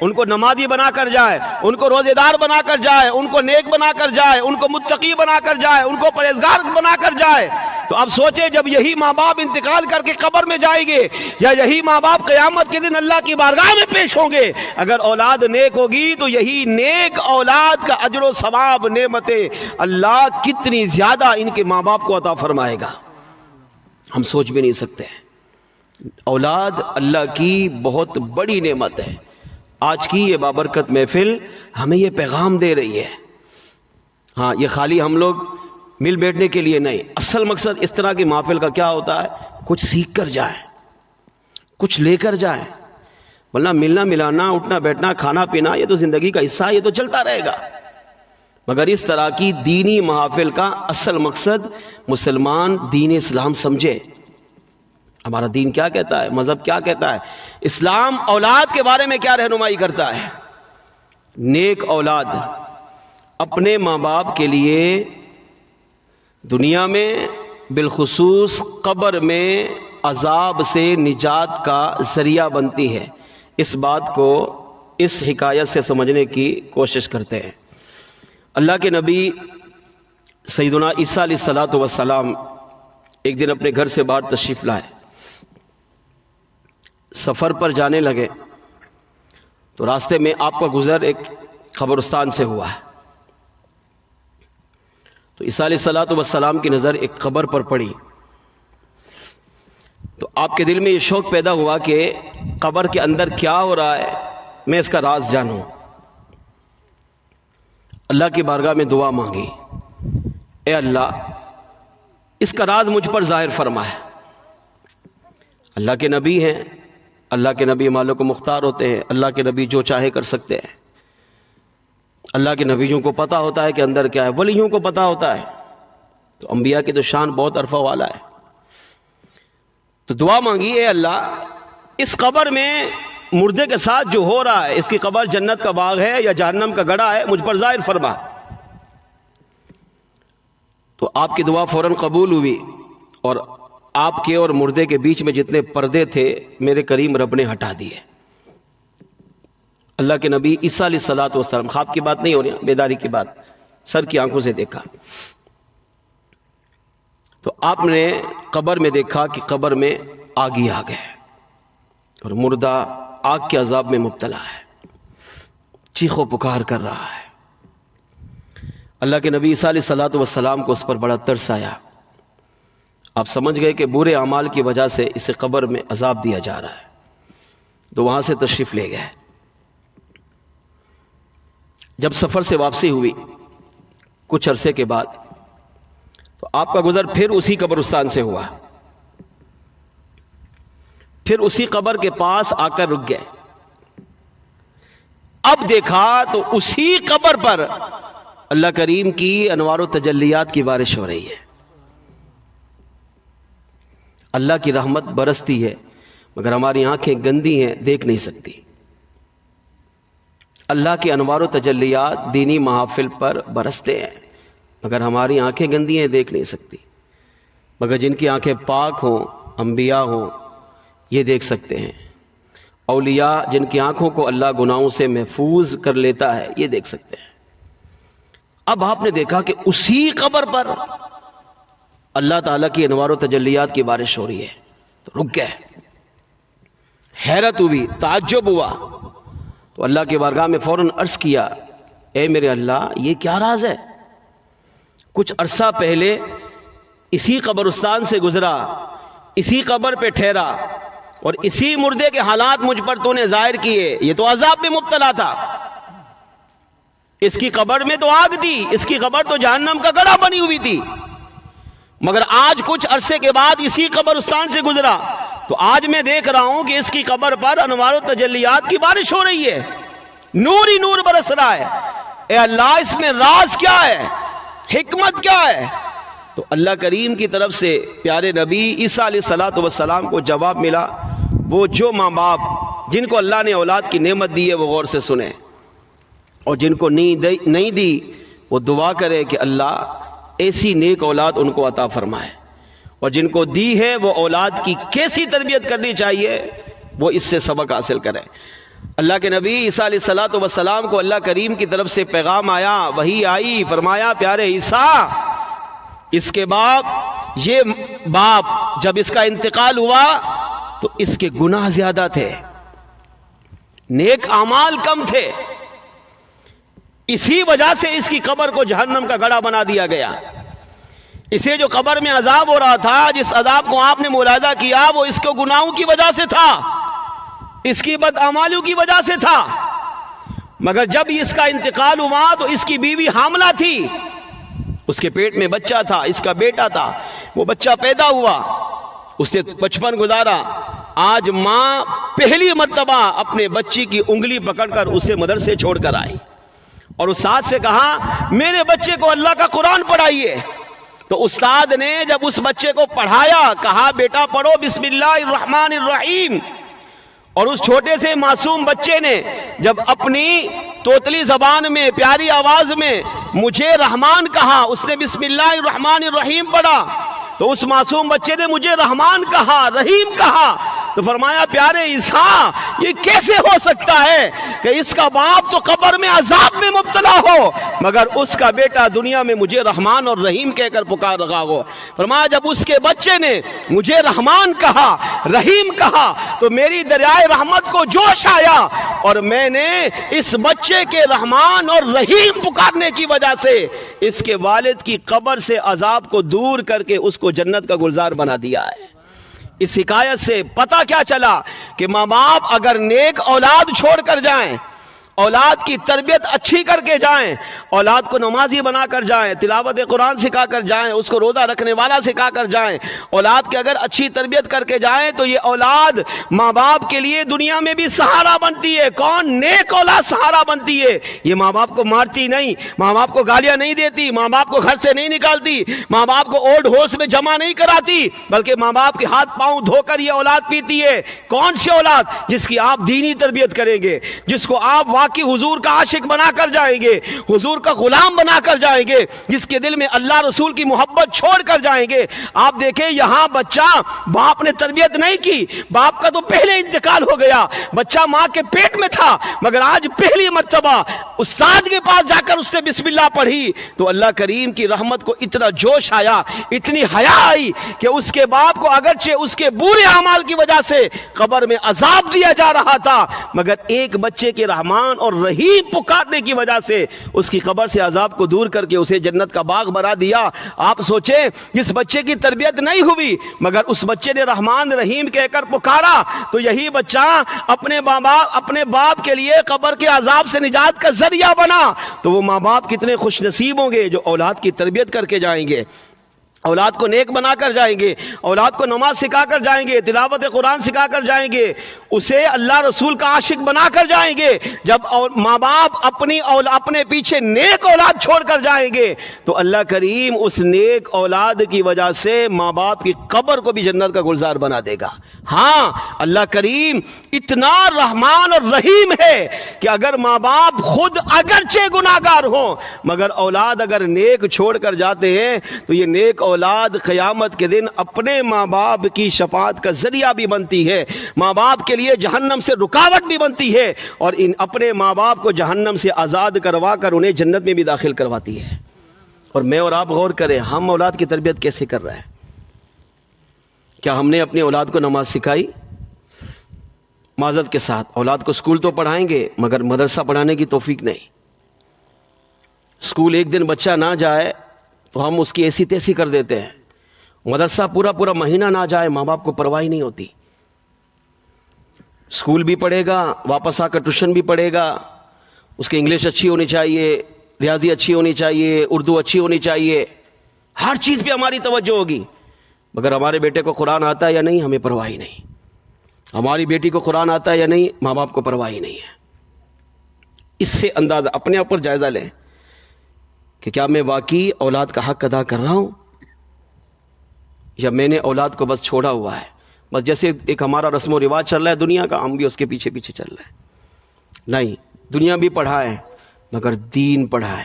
ان کو نمازی بنا کر جائے، ان کو روزے دار بنا کر جائے، ان کو نیک بنا کر جائے، ان کو متقی بنا کر جائے، ان کو پرہیزگار بنا کر جائے، تو اب سوچیں جب یہی ماں باپ انتقال کر کے قبر میں جائیں گے، یا یہی ماں باپ قیامت کے دن اللہ کی بارگاہ میں پیش ہوں گے، اگر اولاد نیک ہوگی تو یہی نیک اولاد کا اجر و ثواب نعمتیں اللہ کتنی زیادہ ان کے ماں باپ کو عطا فرمائے گا، ہم سوچ بھی نہیں سکتے۔ اولاد اللہ کی بہت بڑی نعمت ہے۔ آج کی یہ بابرکت محفل ہمیں یہ پیغام دے رہی ہے۔ ہاں، یہ خالی ہم لوگ مل بیٹھنے کے لیے نہیں، اصل مقصد اس طرح کی محفل کا کیا ہوتا ہے؟ کچھ سیکھ کر جائیں، کچھ لے کر جائیں، ورنہ ملنا ملانا، اٹھنا بیٹھنا، کھانا پینا یہ تو زندگی کا حصہ ہے، یہ تو چلتا رہے گا، مگر اس طرح کی دینی محافل کا اصل مقصد مسلمان دین اسلام سمجھے۔ ہمارا دین کیا کہتا ہے، مذہب کیا کہتا ہے، اسلام اولاد کے بارے میں کیا رہنمائی کرتا ہے؟ نیک اولاد اپنے ماں باپ کے لیے دنیا میں بالخصوص قبر میں عذاب سے نجات کا ذریعہ بنتی ہے۔ اس بات کو اس حکایت سے سمجھنے کی کوشش کرتے ہیں۔ اللہ کے نبی سیدنا عیسیٰ علیہ السلام ایک دن اپنے گھر سے باہر تشریف لائے، سفر پر جانے لگے تو راستے میں آپ کا گزر ایک قبرستان سے ہوا ہے، تو عیسیٰ علیہ السلام کی نظر ایک قبر پر پڑی، تو آپ کے دل میں یہ شوق پیدا ہوا کہ قبر کے اندر کیا ہو رہا ہے، میں اس کا راز جانوں۔ اللہ کی بارگاہ میں دعا مانگی، اے اللہ اس کا راز مجھ پر ظاہر فرما ہے۔ اللہ کے نبی ہیں، اللہ کے نبی مالک و مختار ہوتے ہیں، اللہ کے نبی جو چاہے کر سکتے ہیں، اللہ کے نبیوں کو پتہ ہوتا ہے کہ اندر کیا ہے، ولیوں کو پتہ ہوتا ہے، تو انبیاء کی تو شان بہت عرفہ والا ہے۔ تو دعا مانگی، اے اللہ اس قبر میں مردے کے ساتھ جو ہو رہا ہے، اس کی قبر جنت کا باغ ہے یا جہنم کا گڑھا ہے، مجھ پر ظاہر فرما۔ تو آپ کی دعا فوراً قبول ہوئی، اور آپ کے اور مردے کے بیچ میں جتنے پردے تھے میرے کریم رب نے ہٹا دیے۔ اللہ کے نبی عیسیٰ علیہ السلام، خواب کی بات نہیں ہو رہی، بیداری کی بات، سر کی آنکھوں سے دیکھا، تو آپ نے قبر میں دیکھا کہ قبر میں آگ ہی آگ ہے، اور مردہ آگ کے عذاب میں مبتلا ہے، چیخ و پکار کر رہا ہے۔ اللہ کے نبی عیسیٰ علیہ السلام کو اس پر بڑا ترس آیا، آپ سمجھ گئے کہ برے اعمال کی وجہ سے اسے قبر میں عذاب دیا جا رہا ہے، تو وہاں سے تشریف لے گئے۔ جب سفر سے واپسی ہوئی کچھ عرصے کے بعد، تو آپ کا گزر پھر اسی قبرستان سے ہوا، پھر اسی قبر کے پاس آ کر رک گئے۔ اب دیکھا تو اسی قبر پر اللہ کریم کی انوار و تجلیات کی بارش ہو رہی ہے، اللہ کی رحمت برستی ہے، مگر ہماری آنکھیں گندی ہیں، دیکھ نہیں سکتی۔ اللہ کے انوار و تجلیات دینی محافل پر برستے ہیں، مگر ہماری آنکھیں گندی ہیں، دیکھ نہیں سکتی، مگر جن کی آنکھیں پاک ہوں، انبیاء ہوں، یہ دیکھ سکتے ہیں۔ اولیاء جن کی آنکھوں کو اللہ گناہوں سے محفوظ کر لیتا ہے، یہ دیکھ سکتے ہیں۔ اب آپ نے دیکھا کہ اسی قبر پر اللہ تعالیٰ کی انوار و تجلیات کی بارش ہو رہی ہے، تو رک گئے، حیرت ہوئی، تعجب ہوا، تو اللہ کی بارگاہ میں فوراً عرض کیا، اے میرے اللہ یہ کیا راز ہے؟ کچھ عرصہ پہلے اسی قبرستان سے گزرا، اسی قبر پہ ٹھہرا، اور اسی مردے کے حالات مجھ پر تو نے ظاہر کیے، یہ تو عذاب میں مبتلا تھا، اس کی قبر میں تو آگ تھی، اس کی قبر تو جہنم کا گڑھا بنی ہوئی تھی، مگر آج کچھ عرصے کے بعد اسی قبرستان سے گزرا تو آج میں دیکھ رہا ہوں کہ اس کی قبر پر انوار و تجلیات کی بارش ہو رہی ہے، نور ہی نور برس رہا ہے۔ اے اللہ اس میں راز کیا ہے، حکمت کیا ہے؟ تو اللہ کریم کی طرف سے پیارے نبی عیسیٰ علیہ الصلوۃ والسلام کو جواب ملا، وہ جو ماں باپ جن کو اللہ نے اولاد کی نعمت دی ہے وہ غور سے سنیں، اور جن کو نہیں دی وہ دعا کرے کہ اللہ ایسی نیک اولاد ان کو عطا فرمائے، اور جن کو دی ہے وہ اولاد کی کیسی تربیت کرنی چاہیے وہ اس سے سبق حاصل کریں۔ اللہ کے نبی عیسیٰ علیہ الصلوۃ والسلام کو اللہ کریم کی طرف سے پیغام آیا، وحی آئی، فرمایا پیارے عیسیٰ اس کے بعد یہ باپ جب اس کا انتقال ہوا تو اس کے گناہ زیادہ تھے، نیک اعمال کم تھے، اسی وجہ سے اس کی قبر کو جہنم کا گڑھا بنا دیا گیا۔ اسے جو قبر میں عذاب ہو رہا تھا، جس عذاب کو آپ نے ملاحظہ کیا، وہ اس کو گناہوں کی وجہ سے تھا، اس کی بدعمالیوں کی وجہ سے تھا۔ مگر جب اس کا انتقال ہوا تو اس کی بیوی حاملہ تھی، اس کے پیٹ میں بچہ تھا، اس کا بیٹا تھا، وہ بچہ پیدا ہوا، اس نے بچپن گزارا۔ آج ماں پہلی مرتبہ اپنے بچی کی انگلی پکڑ کر اسے مدرسے چھوڑ کر آئی اور استاد سے کہا میرے بچے کو اللہ کا قرآن پڑھائیے۔ تو استاد نے جب اس بچے کو پڑھایا، کہا بیٹا پڑھو بسم اللہ الرحمن الرحیم، اور اس چھوٹے سے معصوم بچے نے جب اپنی توتلی زبان میں پیاری آواز میں مجھے رحمان کہا، اس نے بسم اللہ الرحمن الرحیم پڑھا، تو اس معصوم بچے نے مجھے رحمان کہا، رحیم کہا۔ تو فرمایا پیارے عیسیٰ یہ کیسے ہو سکتا ہے کہ اس کا باپ تو قبر میں عذاب میں مبتلا ہو مگر اس کا بیٹا دنیا میں مجھے رحمان اور رحیم کہہ کر پکار رہا ہو۔ فرمایا جب اس کے بچے نے مجھے رحمان کہا، رحیم کہا، تو میری دریائے رحمت کو جوش آیا اور میں نے اس بچے کے رحمان اور رحیم پکارنے کی وجہ سے اس کے والد کی قبر سے عذاب کو دور کر کے اس کو جنت کا گلزار بنا دیا ہے۔ اس حکایت سے پتہ کیا چلا کہ ماں باپ اگر نیک اولاد چھوڑ کر جائیں، اولاد کی تربیت اچھی کر کے جائیں، اولاد کو نمازی بنا کر جائیں، تلاوت قرآن سکھا کر جائیں، اس کو روزہ رکھنے والا سکھا کر جائیں، اولاد کی اگر اچھی تربیت کر کے جائیں تو یہ اولاد ماں باپ کے لیے دنیا میں بھی سہارا بنتی ہے۔ کون؟ نیک اولاد سہارا بنتی ہے۔ یہ ماں باپ کو مارتی نہیں، ماں باپ کو گالیاں نہیں دیتی، ماں باپ کو گھر سے نہیں نکالتی، ماں باپ کو اولڈ ہوس میں جمع نہیں کراتی، بلکہ ماں باپ کے ہاتھ پاؤں دھو کر یہ اولاد پیتی ہے۔ کون سی اولاد؟ جس کی آپ دینی تربیت کریں گے، جس کو آپ کہ حضور کا عاشق بنا کر جائیں گے، حضور کا غلام بنا کر جائیں گے، جس کے دل میں اللہ رسول کی محبت چھوڑ کر جائیں گے۔ آپ دیکھیں یہاں بچہ باپ نے تربیت نہیں کی، باپ کا تو پہلے انتقال ہو گیا، بچہ ماں کے پیٹ میں تھا، مگر آج پہلی مرتبہ استاد کے پاس جا کر اس نے بسم اللہ پڑھی تو اللہ کریم کی رحمت کو اتنا جوش آیا، اتنی حیا آئی کہ اس کے باپ کو اگرچہ اس کے برے اعمال کی وجہ سے قبر میں عذاب دیا جا رہا تھا مگر ایک بچے کے رحمان اور رحیم پکارنے کی وجہ سے اس کی قبر سے عذاب کو دور کر کے اسے جنت کا باغ بنا دیا۔ آپ سوچیں جس بچے کی تربیت نہیں ہوئی مگر اس بچے نے رحمان رحیم کہہ کر پکارا تو یہی بچہ اپنے باپ کے لیے قبر کے عذاب سے نجات کا ذریعہ بنا۔ تو وہ ماں باپ کتنے خوش نصیب ہوں گے جو اولاد کی تربیت کر کے جائیں گے، اولاد کو نیک بنا کر جائیں گے، اولاد کو نماز سکھا کر جائیں گے، تلاوت قرآن سکھا کر جائیں گے، اسے اللہ رسول کا عاشق بنا کر جائیں گے۔ جب ماں باپ اپنے پیچھے نیک اولاد چھوڑ کر جائیں گے تو اللہ کریم اس نیک اولاد کی وجہ سے ماں باپ کی قبر کو بھی جنت کا گلزار بنا دے گا۔ ہاں اللہ کریم اتنا رحمان اور رحیم ہے کہ اگر ماں باپ خود اگرچہ گناہگار ہوں مگر اولاد اگر نیک چھوڑ کر جاتے ہیں تو یہ نیک اولاد قیامت کے دن اپنے ماں باپ کی شفاعت کا ذریعہ بھی بنتی ہے، ماں باپ کے لیے جہنم سے رکاوٹ بھی بنتی ہے اور اپنے ماں باپ کو جہنم سے آزاد کروا کر انہیں جنت میں بھی داخل کرواتی ہے۔ اور میں اور آپ غور کریں ہم اولاد کی تربیت کیسے کر رہے ہیں؟ کیا ہم نے اپنی اولاد کو نماز سکھائی؟ معذرت کے ساتھ اولاد کو اسکول تو پڑھائیں گے مگر مدرسہ پڑھانے کی توفیق نہیں۔ اسکول ایک دن بچہ نہ جائے تو ہم اس کی ایسی تیسی کر دیتے ہیں، مدرسہ پورا مہینہ نہ جائے ماں باپ کو پرواہ نہیں ہوتی۔ اسکول بھی پڑھے گا، واپس آ کر ٹیوشن بھی پڑھے گا، اس کی انگلش اچھی ہونی چاہیے، ریاضی اچھی ہونی چاہیے، اردو اچھی ہونی چاہیے، ہر چیز پہ ہماری توجہ ہوگی مگر ہمارے بیٹے کو قرآن آتا ہے یا نہیں ہمیں پرواہ نہیں، ہماری بیٹی کو قرآن آتا ہے یا نہیں ماں باپ کو پرواہ نہیں ہے۔ اس سے اندازہ اپنے اوپر جائزہ لیں کہ کیا میں واقعی اولاد کا حق ادا کر رہا ہوں یا میں نے اولاد کو بس چھوڑا ہوا ہے. بس جیسے ایک ہمارا رسم و رواج چل رہا ہے دنیا کا، ہم بھی اس کے پیچھے پیچھے چل رہے ہیں. نہیں، دنیا بھی پڑھائے مگر دین پڑھائے.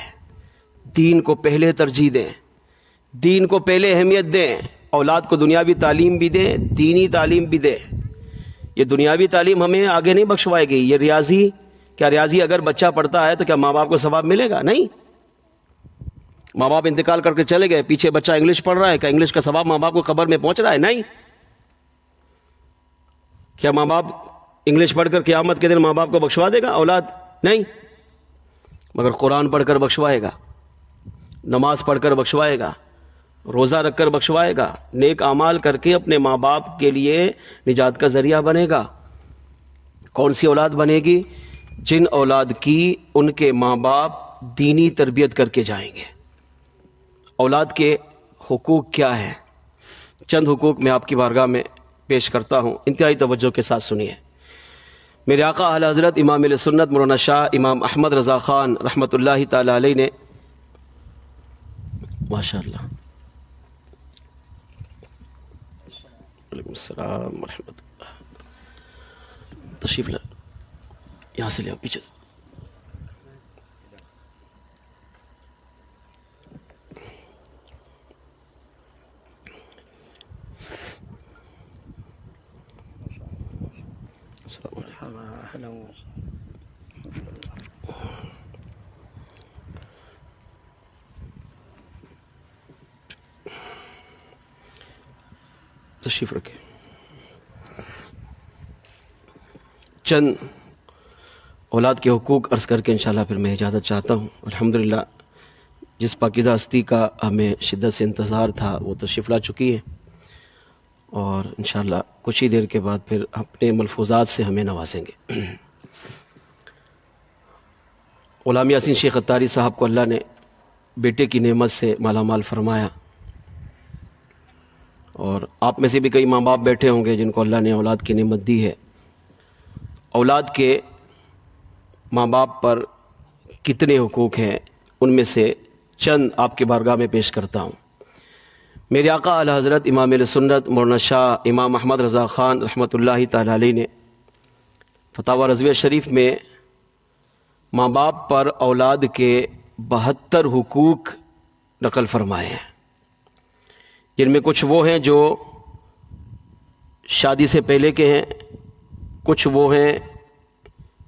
دین کو پہلے ترجیح دیں، دین کو پہلے اہمیت دیں. اولاد کو دنیاوی تعلیم بھی دیں، دینی تعلیم بھی دیں. یہ دنیاوی تعلیم ہمیں آگے نہیں بخشوائے گی. یہ ریاضی، کیا ریاضی اگر بچہ پڑھتا ہے تو کیا ماں باپ کو ثواب ملے گا؟ نہیں. ماں باپ انتقال کر کے چلے گئے، پیچھے بچہ انگلش پڑھ رہا ہے، کیا انگلش کا ثواب ماں باپ کو قبر میں پہنچ رہا ہے؟ نہیں. کیا ماں باپ انگلش پڑھ کر قیامت کے دن ماں باپ کو بخشوا دے گا اولاد؟ نہیں. مگر قرآن پڑھ کر بخشوائے گا، نماز پڑھ کر بخشوائے گا، روزہ رکھ کر بخشوائے گا، نیک اعمال کر کے اپنے ماں باپ کے لیے نجات کا ذریعہ بنے گا. کون سی اولاد بنے گی؟ جن اولاد کی ان کے ماں باپ دینی تربیت کر کے جائیں گے. اولاد کے حقوق کیا ہیں؟ چند حقوق میں آپ کی بارگاہ میں پیش کرتا ہوں، انتہائی توجہ کے ساتھ سنیے. میرے آقا اعلی حضرت امام اہل سنت مولانا شاہ امام احمد رضا خان رحمۃ اللہ تعالی علیہ نے ماشاء اللہ، وعلیکم السلام ورحمۃ اللہ، تشریف لے یہاں سے لے آؤ پیچھے سے. تشریف رکھیں. چند اولاد کے حقوق عرض کر کے انشاءاللہ پھر میں اجازت چاہتا ہوں. الحمدللہ جس پاکیزہ ہستی کا ہمیں شدت سے انتظار تھا وہ تشریف لا چکی ہے، اور انشاءاللہ کچھ ہی دیر کے بعد پھر اپنے ملفوظات سے ہمیں نوازیں گے. غلام یاسین شیخ اتاری صاحب کو اللہ نے بیٹے کی نعمت سے مالا مال فرمایا، اور آپ میں سے بھی کئی ماں باپ بیٹھے ہوں گے جن کو اللہ نے اولاد کی نعمت دی ہے. اولاد کے ماں باپ پر کتنے حقوق ہیں ان میں سے چند آپ کی بارگاہ میں پیش کرتا ہوں. میرے آقا اعلی حضرت امام اہل سنت مولانا شاہ امام احمد رضا خان رحمۃ اللہ تعالی علیہ نے فتاوی رضویہ شریف میں ماں باپ پر اولاد کے 72 حقوق نقل فرمائے ہیں، جن میں کچھ وہ ہیں جو شادی سے پہلے کے ہیں، کچھ وہ ہیں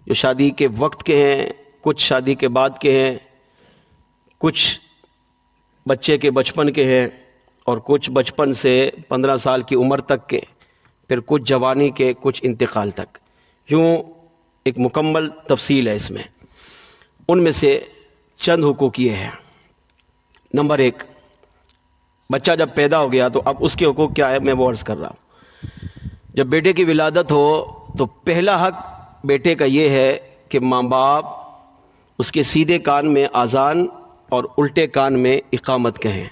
جو شادی کے وقت کے ہیں، کچھ شادی کے بعد کے ہیں، کچھ بچے کے بچپن کے ہیں، اور کچھ بچپن سے 15 سال کی عمر تک کے، پھر کچھ جوانی کے، کچھ انتقال تک. یوں ایک مکمل تفصیل ہے اس میں. ان میں سے چند حقوق یہ ہیں. نمبر 1، بچہ جب پیدا ہو گیا تو اب اس کے حقوق کیا ہے میں وہ عرض کر رہا ہوں. جب بیٹے کی ولادت ہو تو پہلا حق بیٹے کا یہ ہے کہ ماں باپ اس کے سیدھے کان میں اذان اور الٹے کان میں اقامت کہیں.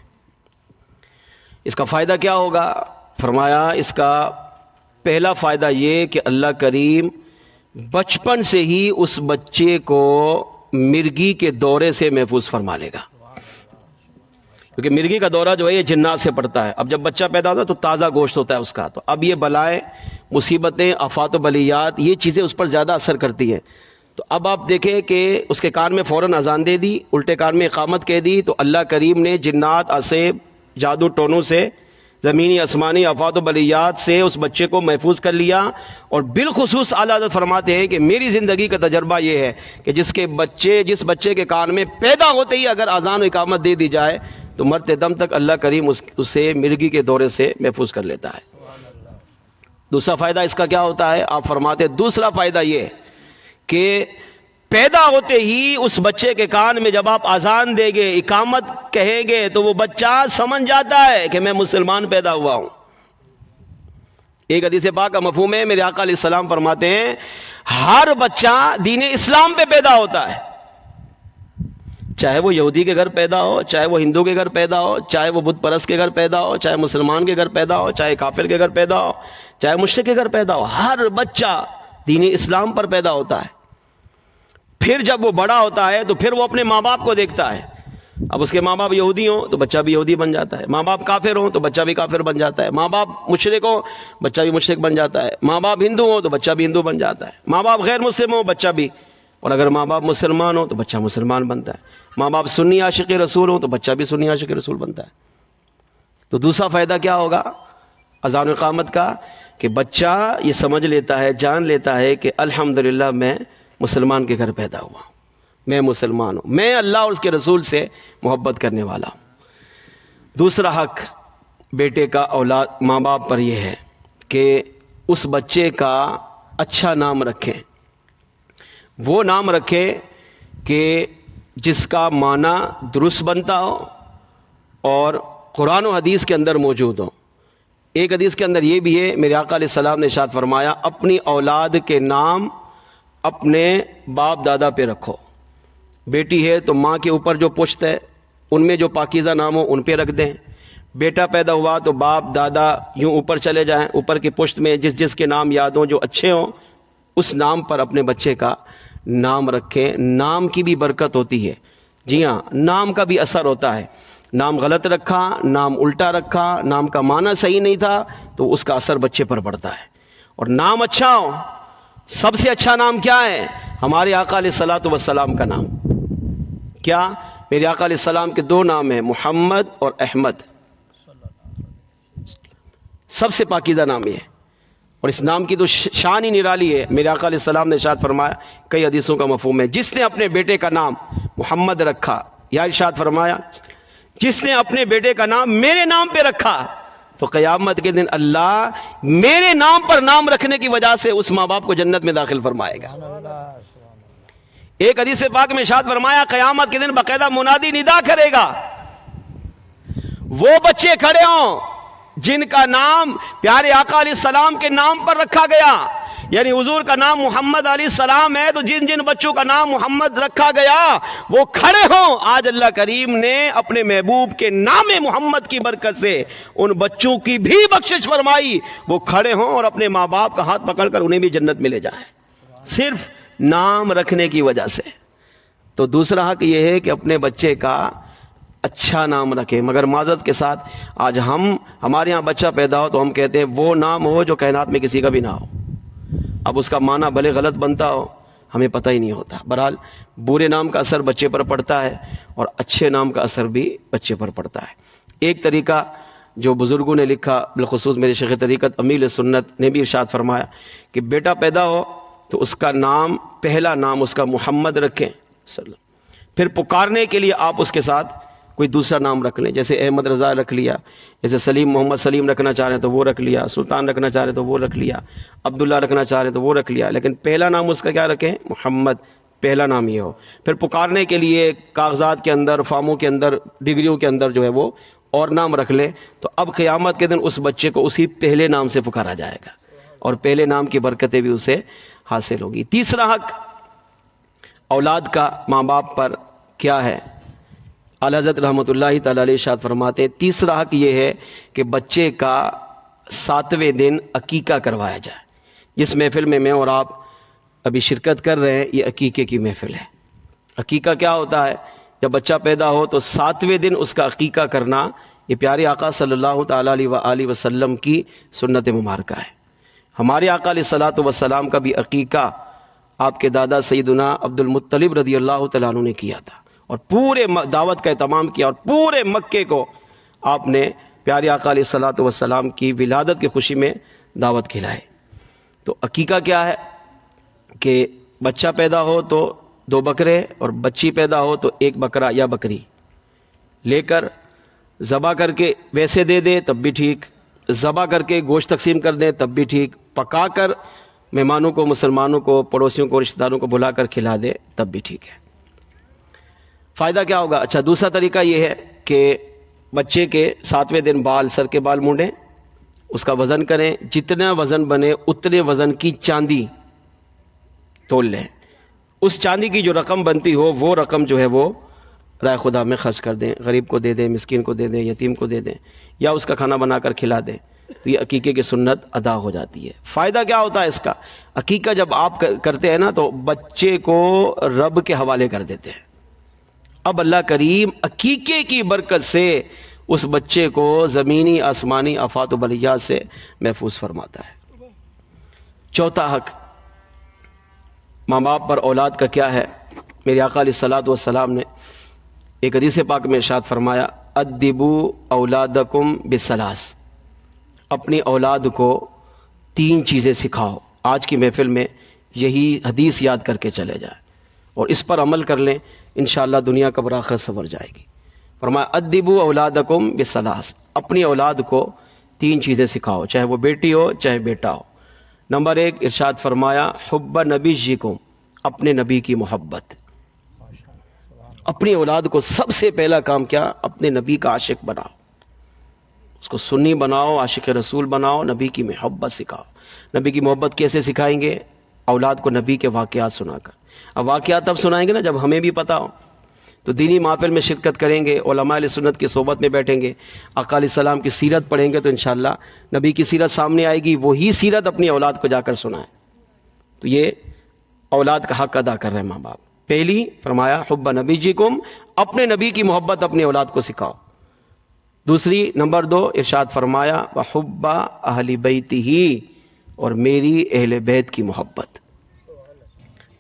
اس کا فائدہ کیا ہوگا؟ فرمایا اس کا پہلا فائدہ یہ کہ اللہ کریم بچپن سے ہی اس بچے کو مرگی کے دورے سے محفوظ فرما لے گا، کیونکہ مرگی کا دورہ جو ہے یہ جنات سے پڑتا ہے. اب جب بچہ پیدا ہوتا ہے تو تازہ گوشت ہوتا ہے اس کا، تو اب یہ بلائیں، مصیبتیں، آفات و بلیات، یہ چیزیں اس پر زیادہ اثر کرتی ہیں. تو اب آپ دیکھیں کہ اس کے کان میں فوراً اذان دے دی، الٹے کان میں اقامت کہہ دی، تو اللہ کریم نے جنات، اسیب، جادو ٹونوں سے، زمینی آسمانی آفات و بلیات سے اس بچے کو محفوظ کر لیا. اور بالخصوص اعلیٰ حضرت فرماتے ہیں کہ میری زندگی کا تجربہ یہ ہے کہ جس بچے کے کان میں پیدا ہوتے ہی اگر اذان و اقامت دے دی جائے تو مرتے دم تک اللہ کریم اسے مرگی کے دورے سے محفوظ کر لیتا ہے. دوسرا فائدہ اس کا کیا ہوتا ہے؟ آپ فرماتے ہیں دوسرا فائدہ یہ کہ پیدا ہوتے ہی اس بچے کے کان میں جب آپ اذان دیں گے، اقامت کہیں گے، تو وہ بچہ سمجھ جاتا ہے کہ میں مسلمان پیدا ہوا ہوں. ایک حدیث پاک کا مفہوم ہے، میرے آقا علیہ السلام فرماتے ہیں ہر بچہ دین اسلام پہ پیدا ہوتا ہے، چاہے وہ یہودی کے گھر پیدا ہو، چاہے وہ ہندو کے گھر پیدا ہو، چاہے وہ بت پرست کے گھر پیدا ہو، چاہے مسلمان کے گھر پیدا ہو، چاہے کافر کے گھر پیدا ہو، چاہے مشرک کے گھر پیدا ہو، ہر بچہ دین اسلام پر پیدا ہوتا ہے. پھر جب وہ بڑا ہوتا ہے تو پھر وہ اپنے ماں باپ کو دیکھتا ہے. اب اس کے ماں باپ یہودی ہوں تو بچہ بھی یہودی بن جاتا ہے، ماں باپ کافر ہوں تو بچہ بھی کافر بن جاتا ہے، ماں باپ مشرک ہوں بچہ بھی مشرک بن جاتا ہے، ماں باپ ہندو ہوں تو بچہ بھی ہندو بن جاتا ہے، ماں باپ غیر مسلم ہوں بچہ بھی، اور اگر ماں باپ مسلمان ہوں تو بچہ مسلمان بنتا ہے، ماں باپ سنی عاشق رسول ہوں تو بچہ بھی سنی عاشق رسول بنتا ہے۔ تو دوسرا فائدہ کیا ہوگا اذان و اقامت کا، کہ بچہ یہ سمجھ لیتا ہے، جان لیتا ہے کہ الحمدللہ میں مسلمان کے گھر پیدا ہوا ہوں، میں مسلمان ہوں، میں اللہ اور اس کے رسول سے محبت کرنے والا ہوں۔ دوسرا حق بیٹے کا اولاد ماں باپ پر یہ ہے کہ اس بچے کا اچھا نام رکھیں، وہ نام رکھیں کہ جس کا معنی درست بنتا ہو اور قرآن و حدیث کے اندر موجود ہو۔ ایک حدیث کے اندر یہ بھی ہے، میرے آقا علیہ السلام نے ارشاد فرمایا اپنی اولاد کے نام اپنے باپ دادا پہ رکھو، بیٹی ہے تو ماں کے اوپر جو پشت ہے ان میں جو پاکیزہ نام ہو ان پہ رکھ دیں، بیٹا پیدا ہوا تو باپ دادا یوں اوپر چلے جائیں، اوپر کی پشت میں جس جس کے نام یاد ہوں جو اچھے ہوں اس نام پر اپنے بچے کا نام رکھیں۔ نام کی بھی برکت ہوتی ہے، جی ہاں نام کا بھی اثر ہوتا ہے، نام غلط رکھا، نام الٹا رکھا، نام کا معنی صحیح نہیں تھا تو اس کا اثر بچے پر پڑتا ہے۔ اور نام اچھا ہو، سب سے اچھا نام کیا ہے؟ ہمارے آقا علیہ الصلوۃ والسلام کا نام۔ کیا؟ میرے آقا علیہ السلام کے دو نام ہیں، محمد اور احمد، سب سے پاکیزہ نام یہ ہے، اور اس نام کی تو شان ہی نرالی ہے۔ میرے آقا علیہ السلام نے ارشاد فرمایا، کئی حدیثوں کا مفہوم ہے، جس نے اپنے بیٹے کا نام محمد رکھا، یا ارشاد فرمایا جس نے اپنے بیٹے کا نام میرے نام پہ رکھا تو قیامت کے دن اللہ میرے نام پر نام رکھنے کی وجہ سے اس ماں باپ کو جنت میں داخل فرمائے گا۔ ایک حدیث پاک میں ارشاد فرمایا قیامت کے دن باقاعدہ منادی ندا کرے گا، وہ بچے کھڑے ہوں جن کا نام پیارے آقا علیہ السلام کے نام پر رکھا گیا، یعنی حضور کا نام محمد علیہ السلام ہے تو جن جن بچوں کا نام محمد رکھا گیا وہ کھڑے ہوں۔ آج اللہ کریم نے اپنے محبوب کے نام محمد کی برکت سے ان بچوں کی بھی بخشش فرمائی، وہ کھڑے ہوں اور اپنے ماں باپ کا ہاتھ پکڑ کر انہیں بھی جنت میں لے جائیں، صرف نام رکھنے کی وجہ سے۔ تو دوسرا حق یہ ہے کہ اپنے بچے کا اچھا نام رکھیں، مگر معذرت کے ساتھ آج ہمارے ہاں بچہ پیدا ہو تو ہم کہتے ہیں وہ نام ہو جو کائنات میں کسی کا بھی نہ ہو، اب اس کا معنی بھلے غلط بنتا ہو ہمیں پتہ ہی نہیں ہوتا۔ بہرحال برے نام کا اثر بچے پر پڑتا ہے اور اچھے نام کا اثر بھی بچے پر پڑتا ہے۔ ایک طریقہ جو بزرگوں نے لکھا، بالخصوص میرے شیخ طریقت امیل سنت نے بھی ارشاد فرمایا کہ بیٹا پیدا ہو تو اس کا نام، پہلا نام اس کا محمد رکھیں، پھر پکارنے کے لیے آپ اس کے ساتھ کوئی دوسرا نام رکھ لیں، جیسے احمد رضا رکھ لیا، جیسے سلیم محمد سلیم رکھنا چاہ رہے ہیں تو وہ رکھ لیا، سلطان رکھنا چاہ رہے تو وہ رکھ لیا، عبداللہ رکھنا چاہ رہے تو وہ رکھ لیا، لیکن پہلا نام اس کا کیا رکھیں؟ محمد، پہلا نام یہ ہو۔ پھر پکارنے کے لیے کاغذات کے اندر، فارموں کے اندر، ڈگریوں کے اندر جو ہے وہ اور نام رکھ لیں، تو اب قیامت کے دن اس بچے کو اسی پہلے نام سے پکارا جائے گا اور پہلے نام کی برکتیں بھی اسے حاصل ہوگی۔ تیسرا حق اولاد کا ماں باپ پر کیا ہے؟ اعلیٰ حضرت رحمۃ اللہ تعالی علیہ ارشاد فرماتے ہیں تیسرا حق یہ ہے کہ بچے کا 7ویں دن عقیقہ کروایا جائے۔ جس محفل میں اور آپ ابھی شرکت کر رہے ہیں یہ عقیقے کی محفل ہے۔ عقیقہ کیا ہوتا ہے؟ جب بچہ پیدا ہو تو 7ویں دن اس کا عقیقہ کرنا یہ پیارے آقا صلی اللہ تعالی علیہ وآلہ وسلم کی سنت مبارکہ ہے۔ ہمارے آقا علیہ الصلوۃ والسلام کا بھی عقیقہ آپ کے دادا سیدنا عبد المطلب رضی اللہ تعالیٰ عنہ نے کیا تھا، اور پورے دعوت کا اہتمام کیا، اور پورے مکے کو آپ نے پیارے آقا علیہ الصلوۃ والسلام کی ولادت کی خوشی میں دعوت کھلائے۔ تو عقیقہ کیا ہے کہ بچہ پیدا ہو تو 2 بکرے، اور بچی پیدا ہو تو 1 بکرا یا بکری لے کر ذبح کر کے ویسے دے دیں تب بھی ٹھیک، ذبح کر کے گوشت تقسیم کر دیں تب بھی ٹھیک، پکا کر مہمانوں کو، مسلمانوں کو، پڑوسیوں کو، رشتہ داروں کو بلا کر کھلا دے تب بھی ٹھیک ہے۔ فائدہ کیا ہوگا؟ اچھا دوسرا طریقہ یہ ہے کہ بچے کے 7ویں دن بال، سر کے بال مونڈیں، اس کا وزن کریں، جتنا وزن بنے اتنے وزن کی چاندی تول لیں، اس چاندی کی جو رقم بنتی ہو وہ رقم جو ہے وہ رائے خدا میں خرچ کر دیں، غریب کو دے دیں، مسکین کو دے دیں، یتیم کو دے دیں، یا اس کا کھانا بنا کر کھلا دیں، تو یہ عقیقے کی سنت ادا ہو جاتی ہے۔ فائدہ کیا ہوتا ہے اس کا؟ عقیقہ جب آپ کرتے ہیں نا تو بچے کو رب کے حوالے کر دیتے ہیں، اب اللہ کریم عقیقے کی برکت سے اس بچے کو زمینی آسمانی آفات و بلیات سے محفوظ فرماتا ہے۔ چوتھا حق ماں باپ پر اولاد کا کیا ہے؟ میرے آقا علیہ الصلوۃ والسلام نے ایک حدیث پاک میں ارشاد فرمایا، ادبوا اولادکم بالثلاث، اپنی اولاد کو 3 چیزیں سکھاؤ۔ آج کی محفل میں یہی حدیث یاد کر کے چلے جائیں اور اس پر عمل کر لیں، انشاءاللہ دنیا قبر آخرت سنور جائے گی۔ فرمایا ادبوا اولادکم بالثلاث، اپنی اولاد کو 3 چیزیں سکھاؤ، چاہے وہ بیٹی ہو چاہے بیٹا ہو۔ نمبر 1 ارشاد فرمایا حب نبیکم، اپنے نبی کی محبت۔ اپنی اولاد کو سب سے پہلا کام کیا؟ اپنے نبی کا عاشق بناؤ، اس کو سنی بناؤ، عاشق رسول بناؤ، نبی کی محبت سکھاؤ۔ نبی کی محبت کیسے سکھائیں گے؟ اولاد کو نبی کے واقعات سنا کر۔ اب واقعات تب سنائیں گے نا جب ہمیں بھی پتا ہو، تو دینی محفل میں شرکت کریں گے، علماء علیہ سنت کی صحبت میں بیٹھیں گے، آقا علیہ السلام کی سیرت پڑھیں گے، تو انشاءاللہ نبی کی سیرت سامنے آئے گی، وہی سیرت اپنی اولاد کو جا کر سنائیں۔ تو یہ اولاد کا حق ادا کر رہے ہیں ماں باپ۔ پہلی فرمایا حب نبیکم، اپنے نبی کی محبت اپنی اولاد کو سکھاؤ۔ دوسری نمبر 2 ارشاد فرمایا وحب اہل بیتہ، اور میری اہل بیت کی محبت،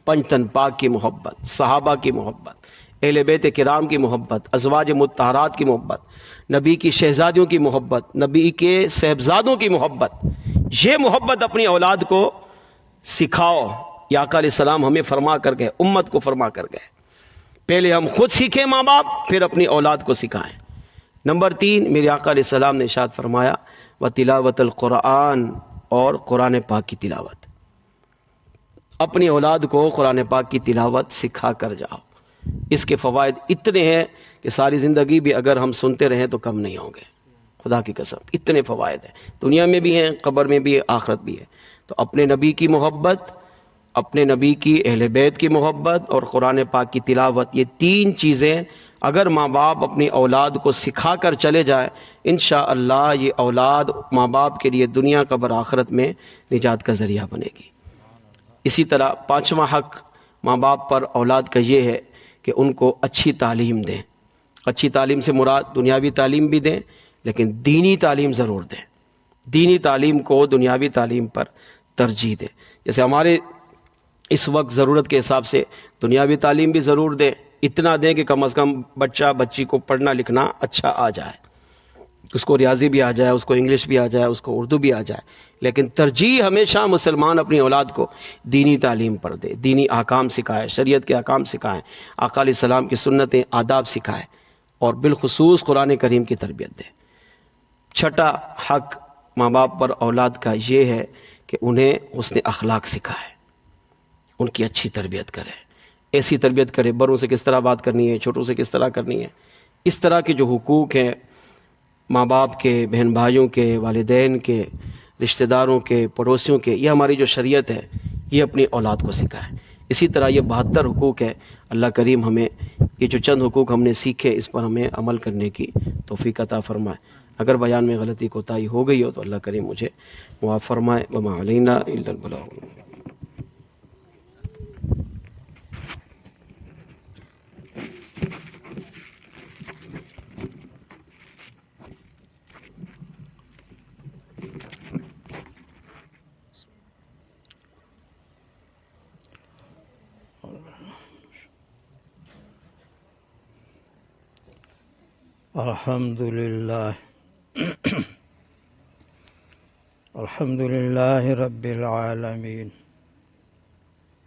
پنجتن پاک کی محبت، صحابہ کی محبت، اہل بیت کرام کی محبت، ازواج مطہرات کی محبت، نبی کی شہزادیوں کی محبت، نبی کے صاحبزادوں کی محبت، یہ محبت اپنی اولاد کو سکھاؤ۔ یا آقا علیہ السلام ہمیں فرما کر گئے، امت کو فرما کر گئے، پہلے ہم خود سیکھیں ماں باپ، پھر اپنی اولاد کو سکھائیں۔ نمبر 3 میرے آقا علیہ السلام نے ارشاد فرمایا وتلاوت القرآن، اور قرآن پاک کی تلاوت۔ اپنی اولاد کو قرآن پاک کی تلاوت سکھا کر جاؤ۔ اس کے فوائد اتنے ہیں کہ ساری زندگی بھی اگر ہم سنتے رہیں تو کم نہیں ہوں گے، خدا کی قسم اتنے فوائد ہیں، دنیا میں بھی ہیں، قبر میں بھی ہے، آخرت بھی ہے۔ تو اپنے نبی کی محبت، اپنے نبی کی اہل بیت کی محبت اور قرآن پاک کی تلاوت، یہ 3 چیزیں اگر ماں باپ اپنی اولاد کو سکھا کر چلے جائیں، انشاءاللہ یہ اولاد ماں باپ کے لیے دنیا قبر آخرت میں نجات کا ذریعہ بنے گی۔ اسی طرح 5واں حق ماں باپ پر اولاد کا یہ ہے کہ ان کو اچھی تعلیم دیں۔ اچھی تعلیم سے مراد دنیاوی تعلیم بھی دیں، لیکن دینی تعلیم ضرور دیں۔ دینی تعلیم کو دنیاوی تعلیم پر ترجیح دیں۔ جیسے ہمارے اس وقت ضرورت کے حساب سے دنیاوی تعلیم بھی ضرور دیں، اتنا دیں کہ کم از کم بچہ بچی کو پڑھنا لکھنا اچھا آ جائے، اس کو ریاضی بھی آ جائے، اس کو انگلش بھی آ جائے، اس کو اردو بھی آ جائے، لیکن ترجیح ہمیشہ مسلمان اپنی اولاد کو دینی تعلیم پر دے، دینی احکام سکھائے، شریعت کے احکام سکھائیں، آقا علیہ السلام کی سنتیں آداب سکھائے، اور بالخصوص قرآن کریم کی تربیت دے۔ 6واں حق ماں باپ پر اولاد کا یہ ہے کہ انہیں حسن اخلاق سکھائے، ان کی اچھی تربیت کرے، ایسی تربیت کرے، بڑوں سے کس طرح بات کرنی ہے، چھوٹوں سے کس طرح کرنی ہے۔ اس طرح کے جو حقوق ہیں ماں باپ کے، بہن بھائیوں کے، والدین کے، رشتہ داروں کے، پڑوسیوں کے، یہ ہماری جو شریعت ہے یہ اپنی اولاد کو سکھائے۔ اسی طرح یہ 72 حقوق ہے، اللہ کریم ہمیں یہ جو چند حقوق ہم نے سیکھے اس پر ہمیں عمل کرنے کی توفیق عطا فرمائے۔ اگر بیان میں غلطی کوتاہی ہو گئی ہو تو اللہ کریم مجھے معاف فرمائے۔ وما علینا الا البلاغ۔ الحمد لله رب العالمين،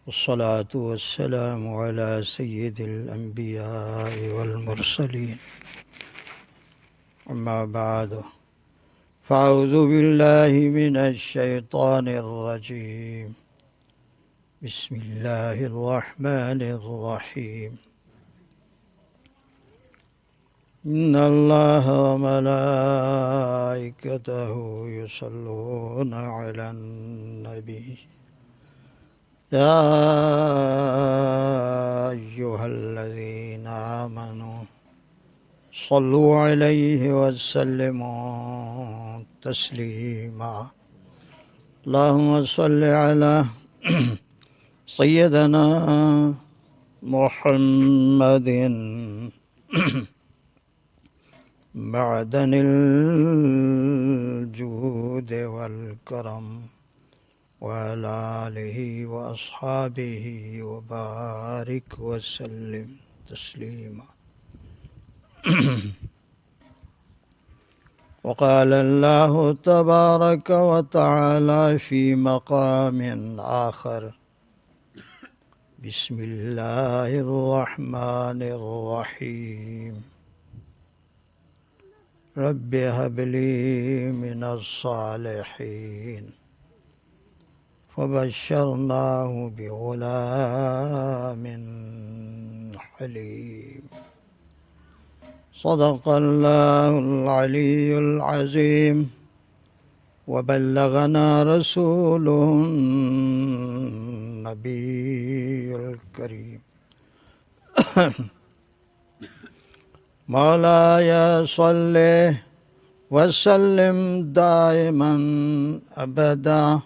والصلاة والسلام على سيد الأنبياء والمرسلين، أما بعد، فأعوذ بالله من الشيطان الرجيم، بسم الله الرحمن الرحيم، إن الله وملائكته يصلون على النبي، يا أيها الذين آمنوا صلوا عليه وسلموا تسليما، اللهم صل على سيدنا محمد معدن الجود والكرم وعلى آله وأصحابه وبارك وسلم تسليما. وقال الله تبارك وتعالى في مقام آخر: بسم الله الرحمن الرحيم. رب هب لي من الصالحين. فبشرناه بغلام حليم. صدق الله العلي العظيم. وبلغنا رسوله النبي الكريم. مولاي صل وسلم دائما أبدا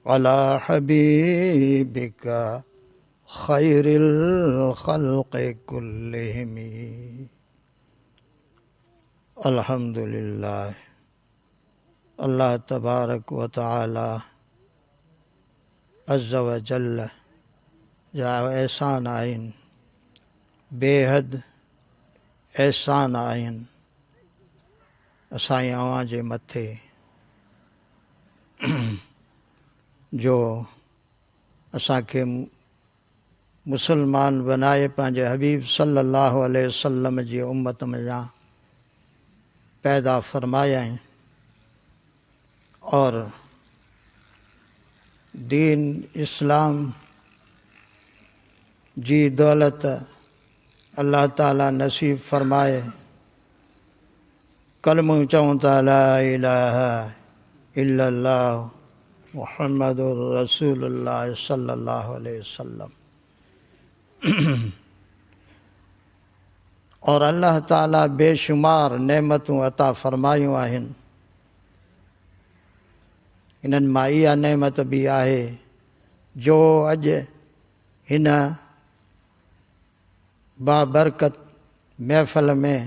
على حبيبك خير الخلق كلهم. الحمدللہ. اللہ تبارک و تعالی عز و جل جا احسان آئین بے حد احسان آئین اسائیں اواں جے متھے جو اساں کے مسلمان بنائے پانجے حبیب صلی اللہ علیہ وسلم جی امت میں جا پیدا فرمایا ہیں اور دین اسلام جی دولت اللہ تعالیٰ نصیب فرمائے. کلمہ چوں تا لا الہ الا اللہ محمد رسول اللہ صلی اللہ علیہ وسلم. اور اللہ تعالیٰ بے شمار نعمتوں عطا فرمایوں آہن. انن ماں ایا نعمت بھی آہے جو اج ہن بابرکت محفل میں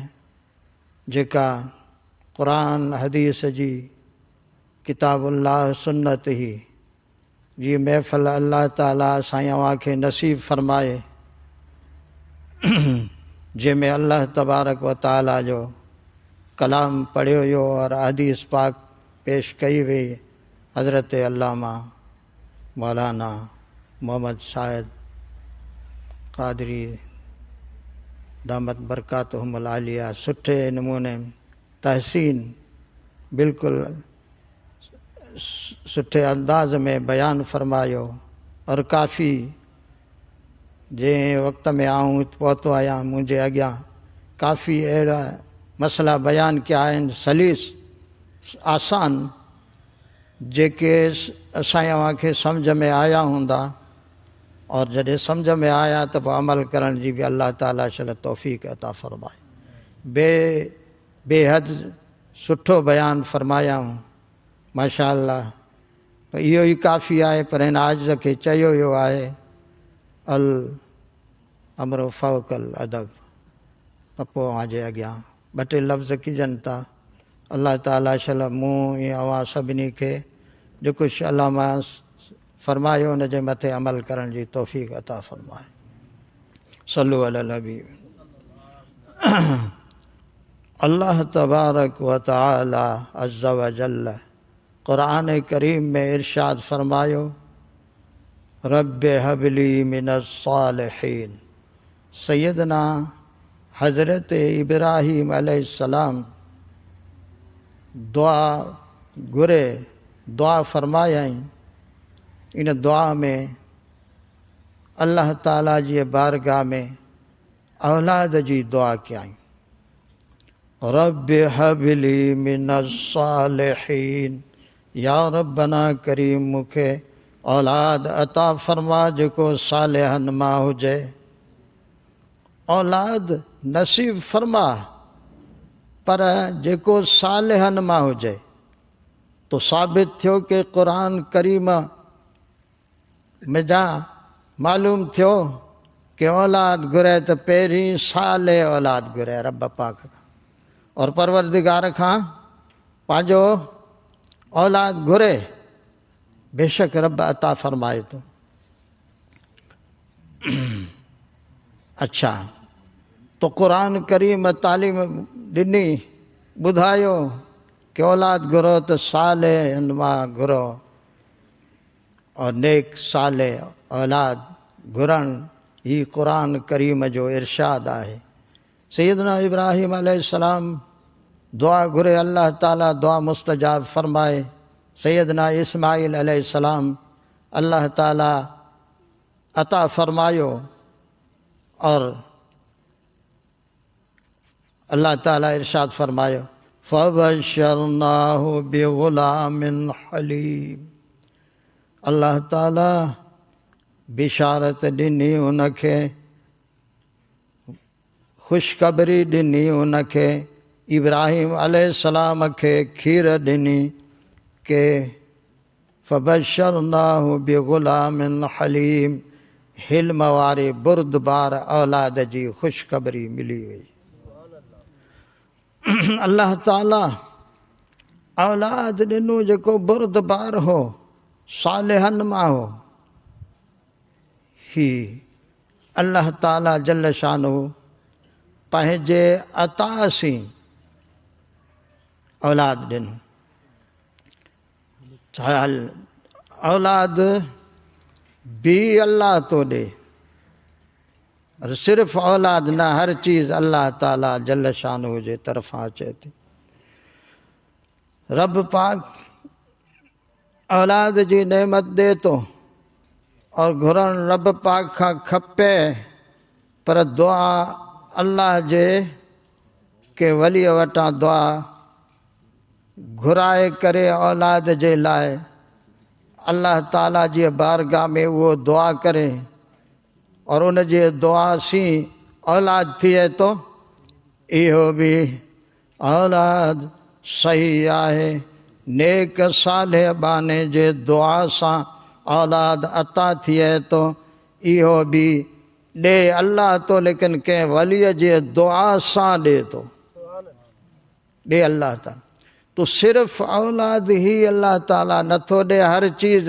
جکا قرآن حدیث جی کتاب اللہ سنت ہی یہ محفل اللہ تعالیٰ سائیں اواں کے نصیب فرمائے جے میں اللہ تبارک و تعالیٰ جو کلام پڑھیو ہو اور حدیث پاک پیش کئی وئی حضرت علامہ مولانا محمد شاہد قادری دامت برکاتہم العالیہ سٹھے نمونے تحسین بالکل سٹھے انداز میں بیان فرمایو. اور کافی جے وقت میں آؤں پہتو آیا مجھے اگیاں کافی اہڑا مسئلہ بیان کیا آئین سلیس آسان جے کہ اسائیں اواں کے سمجھ میں آیا ہوندا اور جڈے سمجھ میں آیا تو عمل کرن جی بھی اللہ تعالیٰ شل توفیق عطا فرمائے. بے حد سٹھو بیان فرمایا ہوں ماشاءاللہ. تو یہ ہی کافی آئے پر ان عاجز کے چیو ہو آئے الامر فوق الادب. پپو آجے اگیاں بٹے لفظ کی جنتا اللہ تعالیٰ شل موں اواں سبنی کے جو کچھ علامہ فرمایو ان جے متھے عمل کرن جی توفیق عطا فرمائے. صلو علی النبی. اللہ تبارک و تعالی عز و جل قرآن کریم میں ارشاد فرمایو: رب حب لی من الصالحین. سیدنا حضرت ابراہیم علیہ السلام دعا گرے دعا فرمایائیں. ان دعا میں اللہ تعالیٰ جی بارگاہ میں اولاد جی دعا کیائیں. رب حب لی من الصالحین. یا ربنا کریم مکھے اولاد عطا فرما جکو صالحن ماں ہوجے. اولاد نصیب فرما پر جکو صالحن ماں ہوجے. تو ثابت تھیو کہ قرآن کریم میں جا معلوم تھیو کہ اولاد گھرے تو پہری صالح اولاد گھرے رب پاک کھاں اور پروردگار کھاں پانجو اولاد گھرے بے شک رب عطا فرمائے تو. اچھا تو قرآن کریم تعلیم ڈنی بدھایو کہ اولاد گھرو تو صالح ماں گھرو اور نیک صالح اولاد گھرن ہی قرآن کریم جو ارشاد ہے. سیدنا ابراہیم علیہ السلام دعا گھرے اللہ تعالیٰ دعا مستجاب فرمائے. سیدنا اسماعیل علیہ السلام اللہ تعالیٰ عطا فرمایو اور اللہ تعالیٰ ارشاد فرمایو فَبَشَّرْنَاهُ بِغُلَامٍ حَلِيمٍ. اللہ تعالیٰ بشارت ڈنی ان کے خوشخبری ڈنی ان کے ابراہیم علیہ السلام کے کھیر ڈنی کہ فبشرناہ بغلام حلیم حلم واری بردبار اولاد جی خوشخبری ملی ہوئی. اللہ تعالیٰ اولاد ڈنو جکو بردبار ہو صالحن ماں ہو ہی اللہ تعالیٰ جل شانہ پہنجے عطا سی اولاد ڈن. اولاد بھی اللہ تو دے اور صرف اولاد نہ ہر چیز اللہ تعالیٰ جل شانہ جے طرفاں اچے تھی. رب پاک اولاد جی نعمت دے تو اور گھرن رب پاک کھا کھپے پر دعا اللہ جے کہ ولی وٹاں دعا گھرائے کرے اولاد جے لائے اللہ تعالیٰ جی بارگاہ میں وہ دعا کرے اور ان جے دعا سی اولاد تھیے تو ایہو بھی اولاد صحیح آئے. نیک صالح بانے جے دعا ساں اولاد عطا تھیے تو ایہو بھی دے اللہ تو لیکن کہ ولی جے دعا ساں دے تو دے اللہ تعالیٰ. تو صرف اولاد ہی اللہ تعالیٰ نتھو دے ہر چیز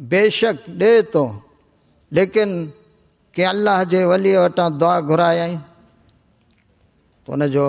بے شک دے تو لیکن کہ اللہ جے ولی وٹاں دعا گھرائیں تو ان جو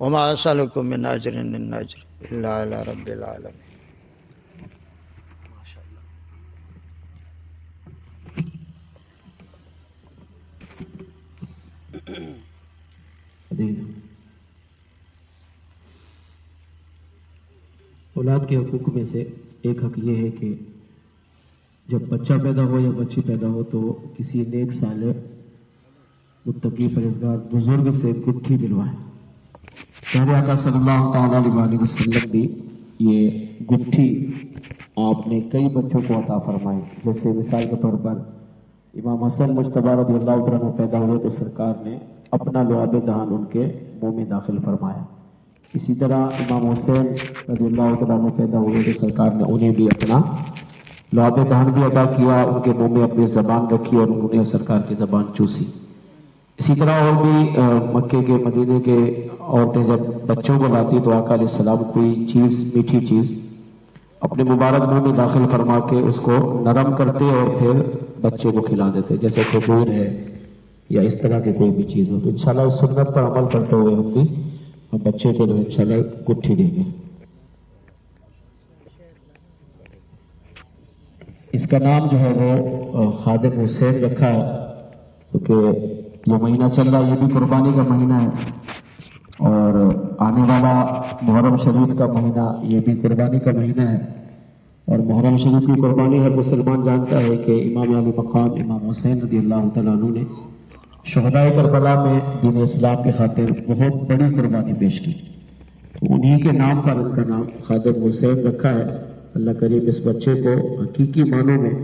وما اسألکم من اجر ان اجر الا علی رب العالمین۔ اولاد کے حقوق میں سے ایک حق یہ ہے کہ جب بچہ پیدا ہو یا بچی پیدا ہو تو کسی نیک صالح متقی پرہیزگار بزرگ سے گٹھی دلوائے۔ پیارے آقا صلی اللہ تعالیٰ علیہ وسلم بھی یہ گٹھی آپ نے کئی بچوں کو عطا فرمائی، جیسے مثال کے طور پر امام حسن مجتبیٰ رضی اللہ عنہ پیدا ہوئے تو سرکار نے اپنا لعاب دہن ان کے منہ میں داخل فرمایا۔ اسی طرح امام حسین رضی اللہ عنہ پیدا ہوئے تو سرکار نے انہیں بھی اپنا لعاب دہن بھی عطا کیا، ان کے منہ میں اپنی زبان رکھی اور انہوں نے سرکار کی زبان چوسی۔ اسی طرح اور بھی مکے کے مدینے کے عورتیں جب بچوں کو لاتی تو آقا علیہ السلام کوئی چیز میٹھی چیز اپنے مبارک منہ میں داخل فرما کے اس کو نرم کرتے اور پھر بچے کو کھلا دیتے، جیسے کھجور ہے یا اس طرح کی کوئی بھی چیز ہو۔ تو انشاءاللہ اس سنت پر عمل کرتے ہوئے ہم بھی بچے کو انشاءاللہ گٹھی دیں گے۔ اس کا نام جو ہے وہ خادم حسین رکھا ہے، کیونکہ یہ مہینہ چل رہا ہے، یہ بھی قربانی کا مہینہ ہے، اور آنے والا محرم شریف کا مہینہ یہ بھی قربانی کا مہینہ ہے، اور محرم شریف کی قربانی ہر مسلمان جانتا ہے کہ امام علی مقام امام حسین رضی اللہ تعالیٰ عنہ نے شہدائے کربلا میں دین اسلام کی خاطر بہت بڑی قربانی پیش کی، تو انہی کے نام پر ان کا نام خادم حسین رکھا ہے۔ اللہ کریم اس بچے کو حقیقی معنوں میں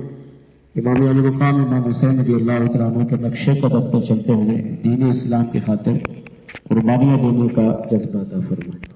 امام علی مقام امام حسین رضی اللہ تعالیٰ عنہ کے نقشے قدم پر چلتے ہوئے دین اسلام کی خاطر قربانیاں دینے کا جذبہ عطا فرمائے۔